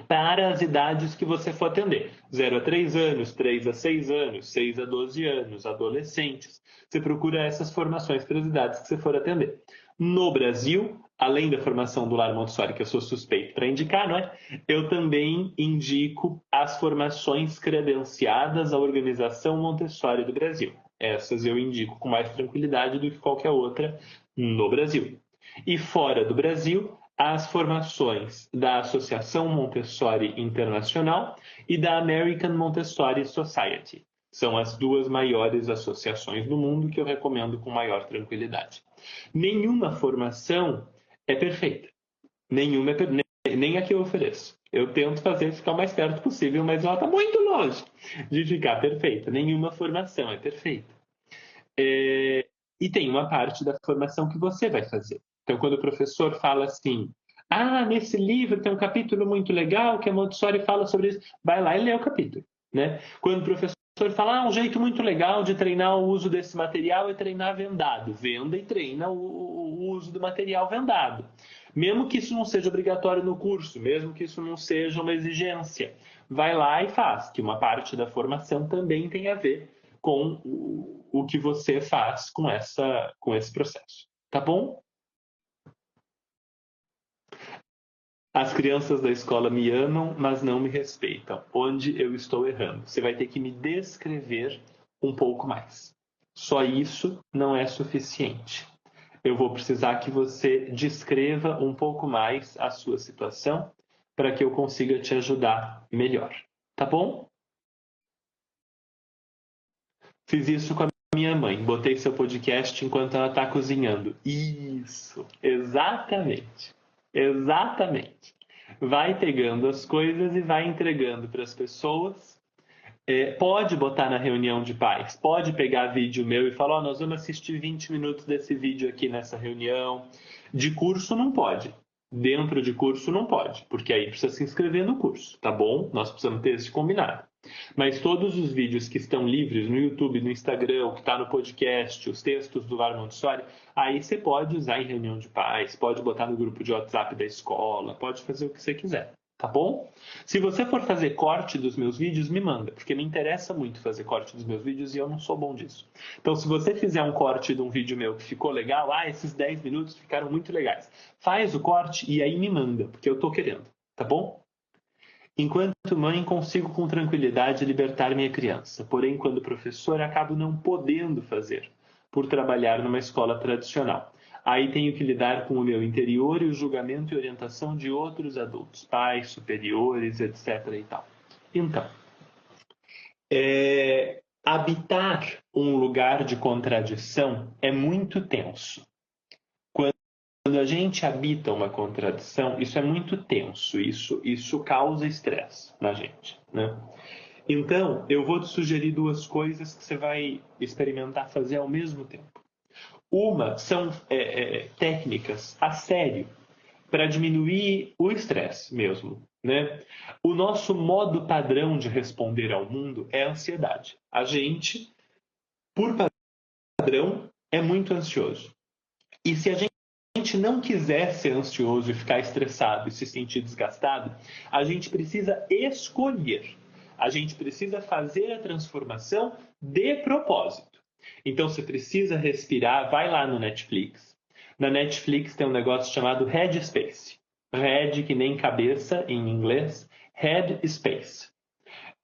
para as idades que você for atender. 0 a 3 anos, 3 a 6 anos, 6 a 12 anos, adolescentes. Você procura essas formações para as idades que você for atender. No Brasil, além da formação do Lar Montessori, que eu sou suspeito para indicar, não é? Eu também indico as formações credenciadas à Organização Montessori do Brasil. Essas eu indico com mais tranquilidade do que qualquer outra no Brasil. E fora do Brasil, as formações da Associação Montessori Internacional e da American Montessori Society. São as duas maiores associações do mundo que eu recomendo com maior tranquilidade. Nenhuma formação é perfeita. Nenhuma nem a que eu ofereço. Eu tento fazer ficar o mais perto possível, mas ela está muito longe de ficar perfeita. Nenhuma formação é perfeita. E tem uma parte da formação que você vai fazer. Então, quando o professor fala assim, nesse livro tem um capítulo muito legal que a Montessori fala sobre isso, vai lá e lê o capítulo, né? Quando o professor fala, um jeito muito legal de treinar o uso desse material é treinar vendado. Venda e treina o uso do material vendado. Mesmo que isso não seja obrigatório no curso, mesmo que isso não seja uma exigência, vai lá e faz, que uma parte da formação também tem a ver com o que você faz com esse processo. Tá bom? As crianças da escola me amam, mas não me respeitam. Onde eu estou errando? Você vai ter que me descrever um pouco mais. Só isso não é suficiente. Eu vou precisar que você descreva um pouco mais a sua situação para que eu consiga te ajudar melhor. Tá bom? Fiz isso com a minha mãe. Botei seu podcast enquanto ela está cozinhando. Isso, exatamente. Exatamente. Vai pegando as coisas e vai entregando para as pessoas. Pode botar na reunião de pais, pode pegar vídeo meu e falar, nós vamos assistir 20 minutos desse vídeo aqui nessa reunião. De curso não pode. Dentro de curso não pode, porque aí precisa se inscrever no curso, tá bom? Nós precisamos ter esse combinado. Mas todos os vídeos que estão livres no YouTube, no Instagram, o que está no podcast, os textos do Lar Montessori, aí você pode usar em reunião de pais, pode botar no grupo de WhatsApp da escola, pode fazer o que você quiser, tá bom? Se você for fazer corte dos meus vídeos, me manda, porque me interessa muito fazer corte dos meus vídeos e eu não sou bom disso. Então, se você fizer um corte de um vídeo meu que ficou legal, esses 10 minutos ficaram muito legais, faz o corte e aí me manda, porque eu tô querendo, tá bom? Enquanto mãe, consigo com tranquilidade libertar minha criança. Porém, quando professor, acabo não podendo fazer, por trabalhar numa escola tradicional. Aí tenho que lidar com o meu interior e o julgamento e orientação de outros adultos, pais, superiores, etc. e tal. Então, habitar um lugar de contradição é muito tenso. Quando a gente habita uma contradição, isso é muito tenso, isso causa estresse na gente, né? Então, eu vou te sugerir duas coisas que você vai experimentar fazer ao mesmo tempo. Uma são técnicas a sério para diminuir o estresse mesmo, né? O nosso modo padrão de responder ao mundo é a ansiedade. A gente, por padrão, é muito ansioso. E se a gente não quiser ser ansioso e ficar estressado e se sentir desgastado, a gente precisa escolher. A gente precisa fazer a transformação de propósito. Então você precisa respirar, vai lá no Netflix. Na Netflix tem um negócio chamado Headspace. Head que nem cabeça em inglês, Headspace.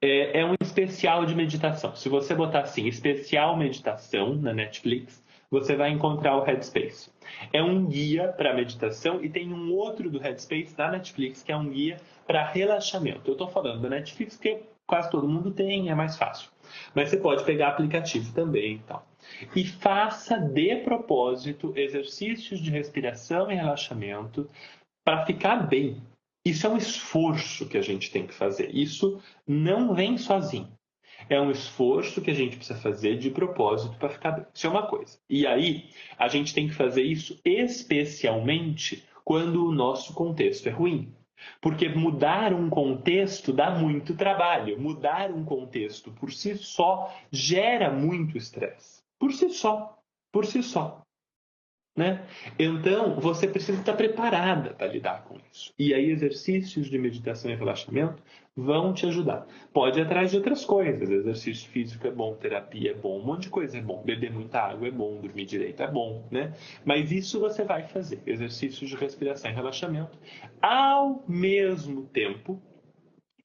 É um especial de meditação. Se você botar assim, especial meditação na Netflix, você vai encontrar o Headspace. É um guia para meditação e tem um outro do Headspace da Netflix que é um guia para relaxamento. Eu estou falando da Netflix porque quase todo mundo tem, é mais fácil. Mas você pode pegar aplicativo também e tal. E faça de propósito exercícios de respiração e relaxamento para ficar bem. Isso é um esforço que a gente tem que fazer. Isso não vem sozinho. É um esforço que a gente precisa fazer de propósito para ficar bem. Isso é uma coisa. E aí, a gente tem que fazer isso especialmente quando o nosso contexto é ruim. Porque mudar um contexto dá muito trabalho. Mudar um contexto por si só gera muito estresse. Por si só. Por si só. Né? Então, você precisa estar preparada para lidar com isso. E aí, exercícios de meditação e relaxamento vão te ajudar. Pode ir atrás de outras coisas. Exercício físico é bom, terapia é bom, um monte de coisa é bom. Beber muita água é bom, dormir direito é bom, né? Mas isso você vai fazer. Exercícios de respiração e relaxamento. Ao mesmo tempo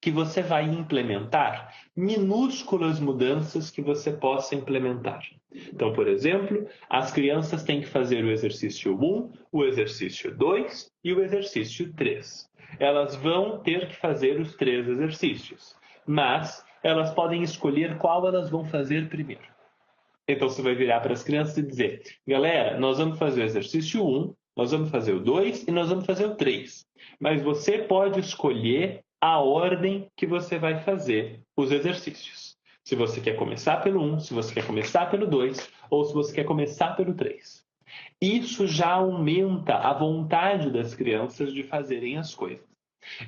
que você vai implementar minúsculas mudanças que você possa implementar. Então, por exemplo, as crianças têm que fazer o exercício 1, o exercício 2 e o exercício 3. Elas vão ter que fazer os 3 exercícios, mas elas podem escolher qual elas vão fazer primeiro. Então, você vai virar para as crianças e dizer: galera, nós vamos fazer o exercício 1, nós vamos fazer o 2 e nós vamos fazer o 3. Mas você pode escolher a ordem que você vai fazer os exercícios. Se você quer começar pelo 1, se você quer começar pelo 2 ou se você quer começar pelo 3. Isso já aumenta a vontade das crianças de fazerem as coisas.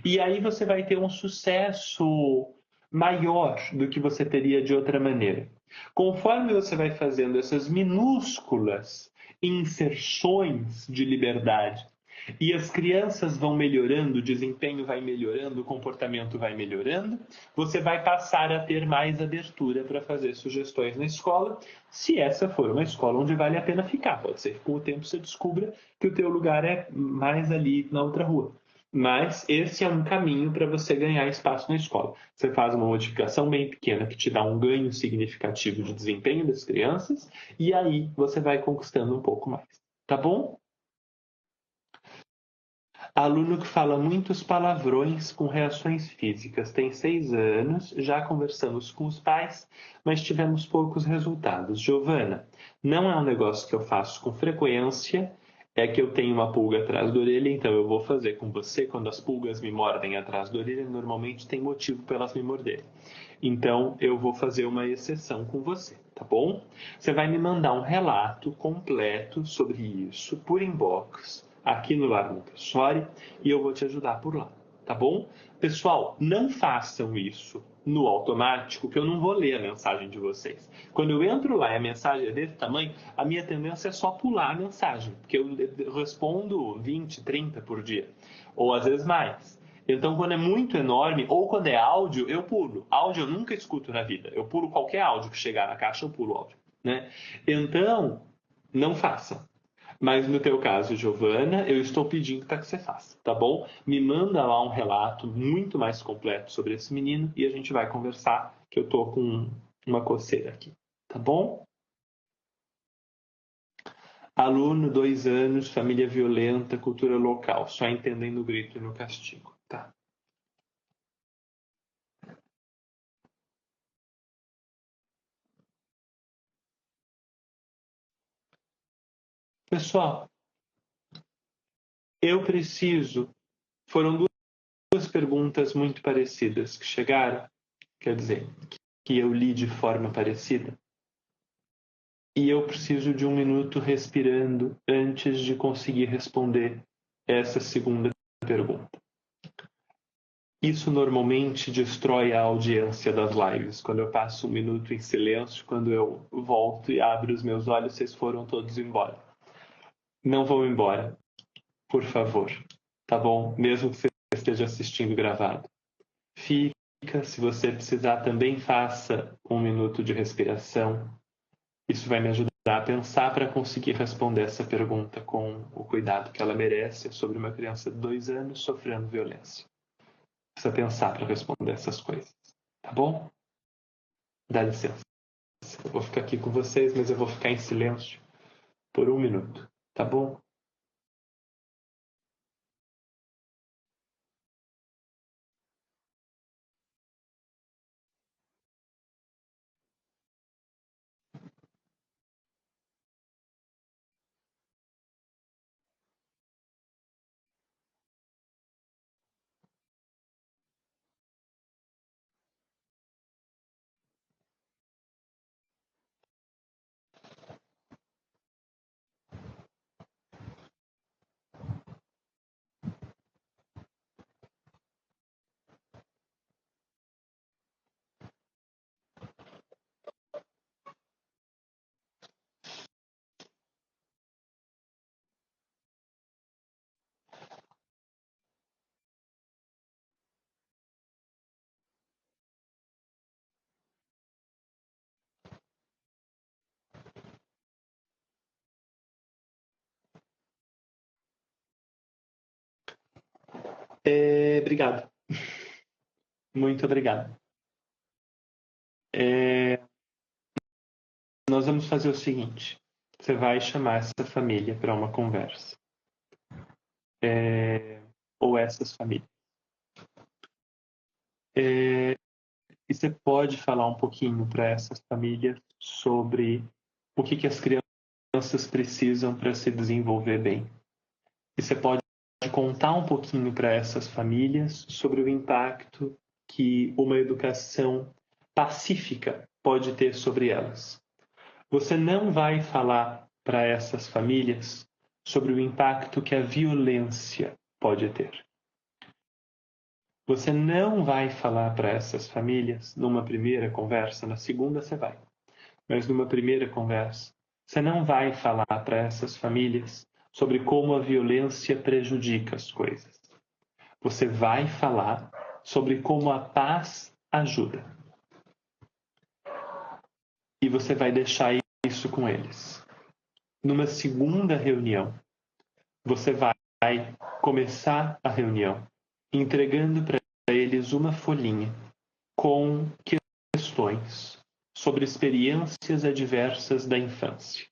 E aí você vai ter um sucesso maior do que você teria de outra maneira. Conforme você vai fazendo essas minúsculas inserções de liberdade e as crianças vão melhorando, o desempenho vai melhorando, o comportamento vai melhorando, você vai passar a ter mais abertura para fazer sugestões na escola, se essa for uma escola onde vale a pena ficar. Pode ser que com o tempo você descubra que o teu lugar é mais ali na outra rua. Mas esse é um caminho para você ganhar espaço na escola. Você faz uma modificação bem pequena que te dá um ganho significativo de desempenho das crianças e aí você vai conquistando um pouco mais. Tá bom? Aluno que fala muitos palavrões com reações físicas. Tem 6 anos, já conversamos com os pais, mas tivemos poucos resultados. Giovana, não é um negócio que eu faço com frequência, é que eu tenho uma pulga atrás da orelha, então eu vou fazer com você. Quando as pulgas me mordem atrás da orelha, normalmente tem motivo para elas me morderem. Então eu vou fazer uma exceção com você, tá bom? Você vai me mandar um relato completo sobre isso por inbox aqui no Lar Montessori e eu vou te ajudar por lá, tá bom? Pessoal, não façam isso no automático que eu não vou ler a mensagem de vocês. Quando eu entro lá e a mensagem é desse tamanho, a minha tendência é só pular a mensagem, porque eu respondo 20, 30 por dia, ou às vezes mais. Então, quando é muito enorme, ou quando é áudio, eu pulo. Áudio eu nunca escuto na vida. Eu pulo qualquer áudio que chegar na caixa, eu pulo áudio, né? Então, não façam. Mas no teu caso, Giovana, eu estou pedindo para que você faça, tá bom? Me manda lá um relato muito mais completo sobre esse menino e a gente vai conversar, que eu tô com uma coceira aqui, tá bom? Aluno, 2 anos, família violenta, cultura local, só entendendo o grito e no castigo, tá? Pessoal, eu preciso. Foram duas perguntas muito parecidas que chegaram, quer dizer, que eu li de forma parecida. E eu preciso de 1 minuto respirando antes de conseguir responder essa segunda pergunta. Isso normalmente destrói a audiência das lives. Quando eu passo 1 minuto em silêncio, quando eu volto e abro os meus olhos, vocês foram todos embora. Não vão embora, por favor. Tá bom? Mesmo que você esteja assistindo gravado. Fica, se você precisar, também faça 1 minuto de respiração. Isso vai me ajudar a pensar para conseguir responder essa pergunta com o cuidado que ela merece sobre uma criança de 2 anos sofrendo violência. Precisa pensar para responder essas coisas, tá bom? Dá licença. Eu vou ficar aqui com vocês, mas eu vou ficar em silêncio por 1 minuto, tá bom? Obrigado. Muito obrigado. Nós vamos fazer o seguinte. Você vai chamar essa família para uma conversa. Ou essas famílias. E você pode falar um pouquinho para essas famílias sobre o que as crianças precisam para se desenvolver bem. E você pode contar um pouquinho para essas famílias sobre o impacto que uma educação pacífica pode ter sobre elas. Você não vai falar para essas famílias sobre o impacto que a violência pode ter. Você não vai falar para essas famílias numa primeira conversa, na segunda você vai, mas numa primeira conversa, você não vai falar para essas famílias sobre como a violência prejudica as coisas. Você vai falar sobre como a paz ajuda. E você vai deixar isso com eles. Numa segunda reunião, você vai começar a reunião entregando para eles uma folhinha com questões sobre experiências adversas da infância.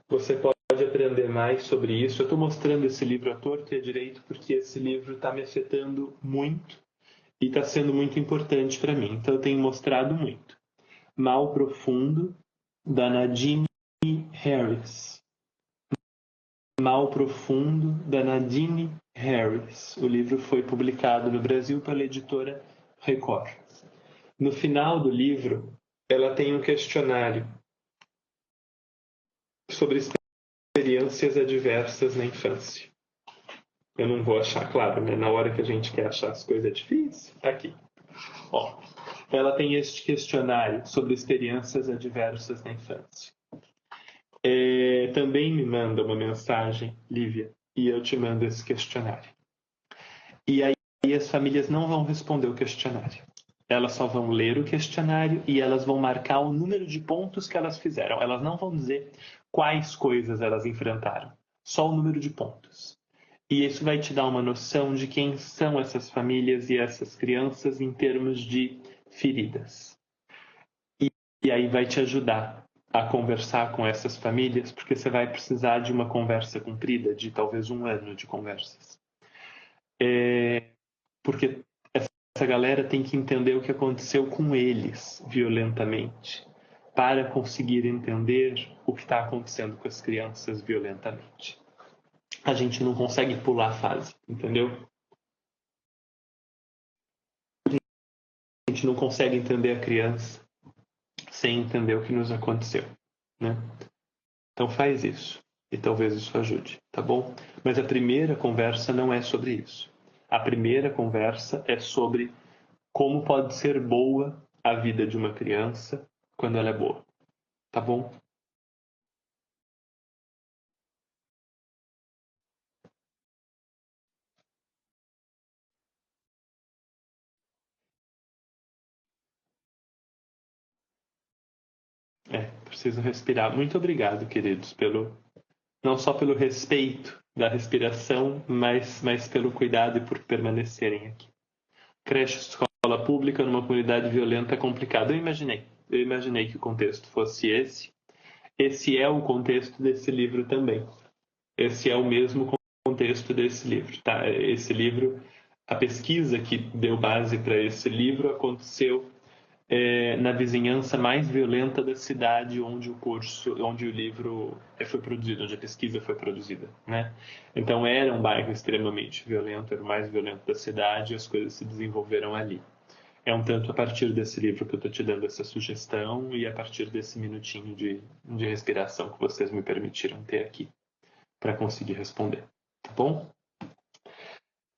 Você pode aprender mais sobre isso. Eu estou mostrando esse livro à torta e à direito porque esse livro está me afetando muito e está sendo muito importante para mim. Então eu tenho mostrado muito. Mal Profundo, da Nadine Harris. Mal Profundo, da Nadine Harris. O livro foi publicado no Brasil pela editora Record. No final do livro, ela tem um questionário sobre experiências adversas na infância. Eu não vou achar, claro, né? Na hora que a gente quer achar as coisas é difícil. Aqui. Ó, ela tem este questionário sobre experiências adversas na infância. Também me manda uma mensagem, Lívia, e eu te mando esse questionário. E aí as famílias não vão responder o questionário. Elas só vão ler o questionário e elas vão marcar o número de pontos que elas fizeram. Elas não vão dizer quais coisas elas enfrentaram, só o número de pontos. E isso vai te dar uma noção de quem são essas famílias e essas crianças em termos de feridas. E aí vai te ajudar a conversar com essas famílias, porque você vai precisar de uma conversa comprida, de talvez 1 ano de conversas. Porque essa galera tem que entender o que aconteceu com eles violentamente, para conseguir entender o que está acontecendo com as crianças violentamente. A gente não consegue pular a fase, entendeu? A gente não consegue entender a criança sem entender o que nos aconteceu, né? Então faz isso e talvez isso ajude, tá bom? Mas a primeira conversa não é sobre isso. A primeira conversa é sobre como pode ser boa a vida de uma criança quando ela é boa, tá bom? Preciso respirar. Muito obrigado, queridos, não só pelo respeito da respiração, mas pelo cuidado e por permanecerem aqui. Creche, escola pública numa comunidade violenta é complicado. Eu imaginei que o contexto fosse esse. Esse é o contexto desse livro também. Esse é o mesmo contexto desse livro, tá? Esse livro, a pesquisa que deu base para esse livro aconteceu na vizinhança mais violenta da cidade onde o livro foi produzido, onde a pesquisa foi produzida, né? Então era um bairro extremamente violento, era o mais violento da cidade e as coisas se desenvolveram ali. É um tanto a partir desse livro que eu estou te dando essa sugestão e a partir desse minutinho de respiração que vocês me permitiram ter aqui para conseguir responder, tá bom?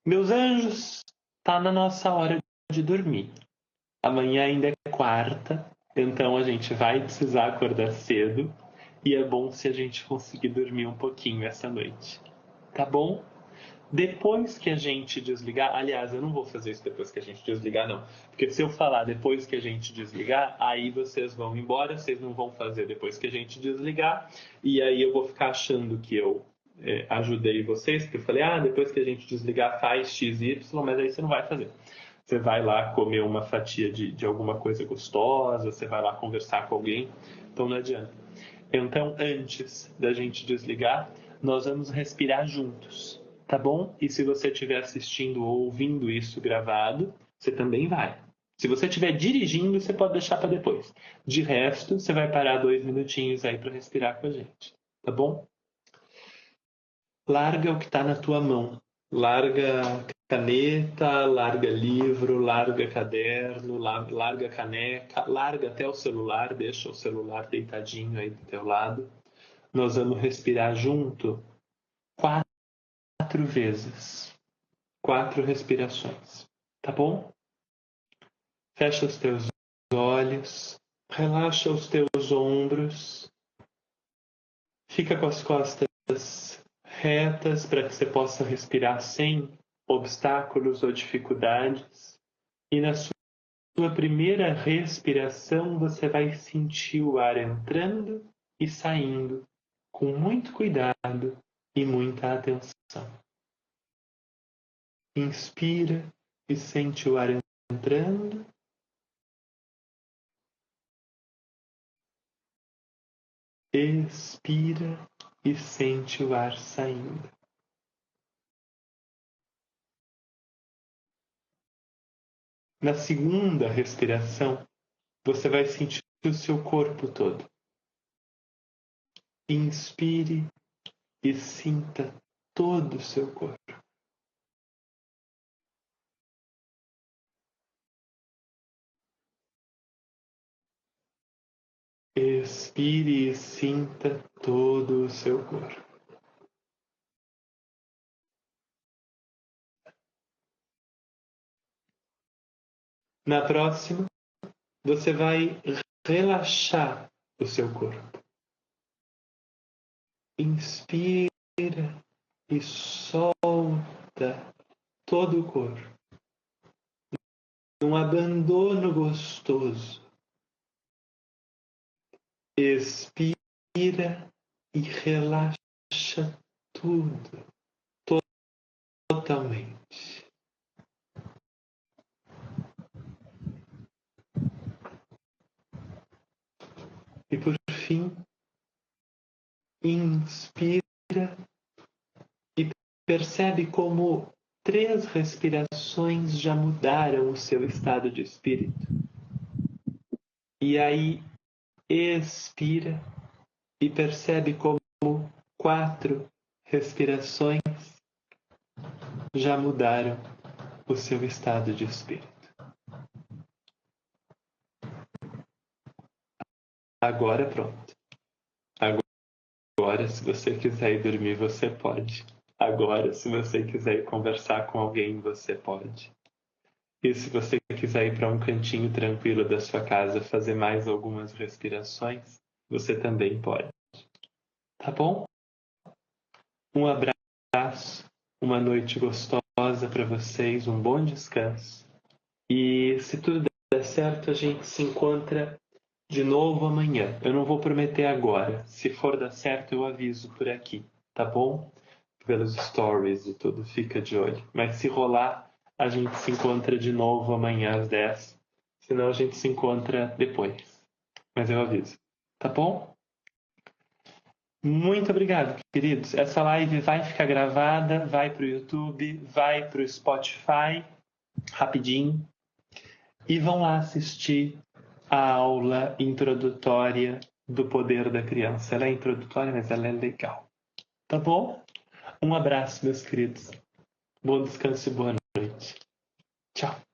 Meus anjos, tá na nossa hora de dormir. Amanhã ainda é quarta, então a gente vai precisar acordar cedo e é bom se a gente conseguir dormir um pouquinho essa noite, tá bom? Depois que a gente desligar, aliás, eu não vou fazer isso depois que a gente desligar, não, porque se eu falar depois que a gente desligar, aí vocês vão embora, vocês não vão fazer depois que a gente desligar, e aí eu vou ficar achando que eu ajudei vocês, porque eu falei, depois que a gente desligar faz X, Y, mas aí você não vai fazer. Você vai lá comer uma fatia de alguma coisa gostosa, você vai lá conversar com alguém, então não adianta. Então, antes da gente desligar, nós vamos respirar juntos, tá bom? E se você estiver assistindo ou ouvindo isso gravado, você também vai. Se você estiver dirigindo, você pode deixar para depois. De resto, você vai parar 2 minutinhos aí para respirar com a gente, tá bom? Larga o que está na tua mão. Larga caneta, larga livro, larga caderno, larga caneca, larga até o celular, deixa o celular deitadinho aí do teu lado. Nós vamos respirar junto 4 vezes. 4 respirações, tá bom? Fecha os teus olhos, relaxa os teus ombros, fica com as costas retas para que você possa respirar sem obstáculos ou dificuldades. E na sua primeira respiração, você vai sentir o ar entrando e saindo com muito cuidado e muita atenção. Inspira e sente o ar entrando. Expira e sente o ar saindo. Na segunda respiração, você vai sentir o seu corpo todo. Inspire e sinta todo o seu corpo. Expire e sinta todo o seu corpo. Na próxima, você vai relaxar o seu corpo. Inspira e solta todo o corpo. Um abandono gostoso. Expira e relaxa tudo, totalmente. E por fim, inspira e percebe como 3 respirações já mudaram o seu estado de espírito. E aí, expira e percebe como 4 respirações já mudaram o seu estado de espírito. Agora pronto. Agora, se você quiser ir dormir, você pode. Agora, se você quiser ir conversar com alguém, você pode. E se você quiser ir para um cantinho tranquilo da sua casa fazer mais algumas respirações, você também pode. Tá bom? Um abraço, uma noite gostosa para vocês, um bom descanso. E se tudo der certo, a gente se encontra de novo amanhã. Eu não vou prometer agora. Se for dar certo, eu aviso por aqui, tá bom? Pelos stories e tudo, fica de olho. Mas se rolar, a gente se encontra de novo amanhã às 10. Senão a gente se encontra depois. Mas eu aviso, tá bom? Muito obrigado, queridos. Essa live vai ficar gravada, vai para o YouTube, vai para o Spotify, rapidinho. E vão lá assistir a aula introdutória do poder da criança. Ela é introdutória, mas ela é legal. Tá bom? Um abraço, meus queridos. Bom descanso e boa noite. Tchau.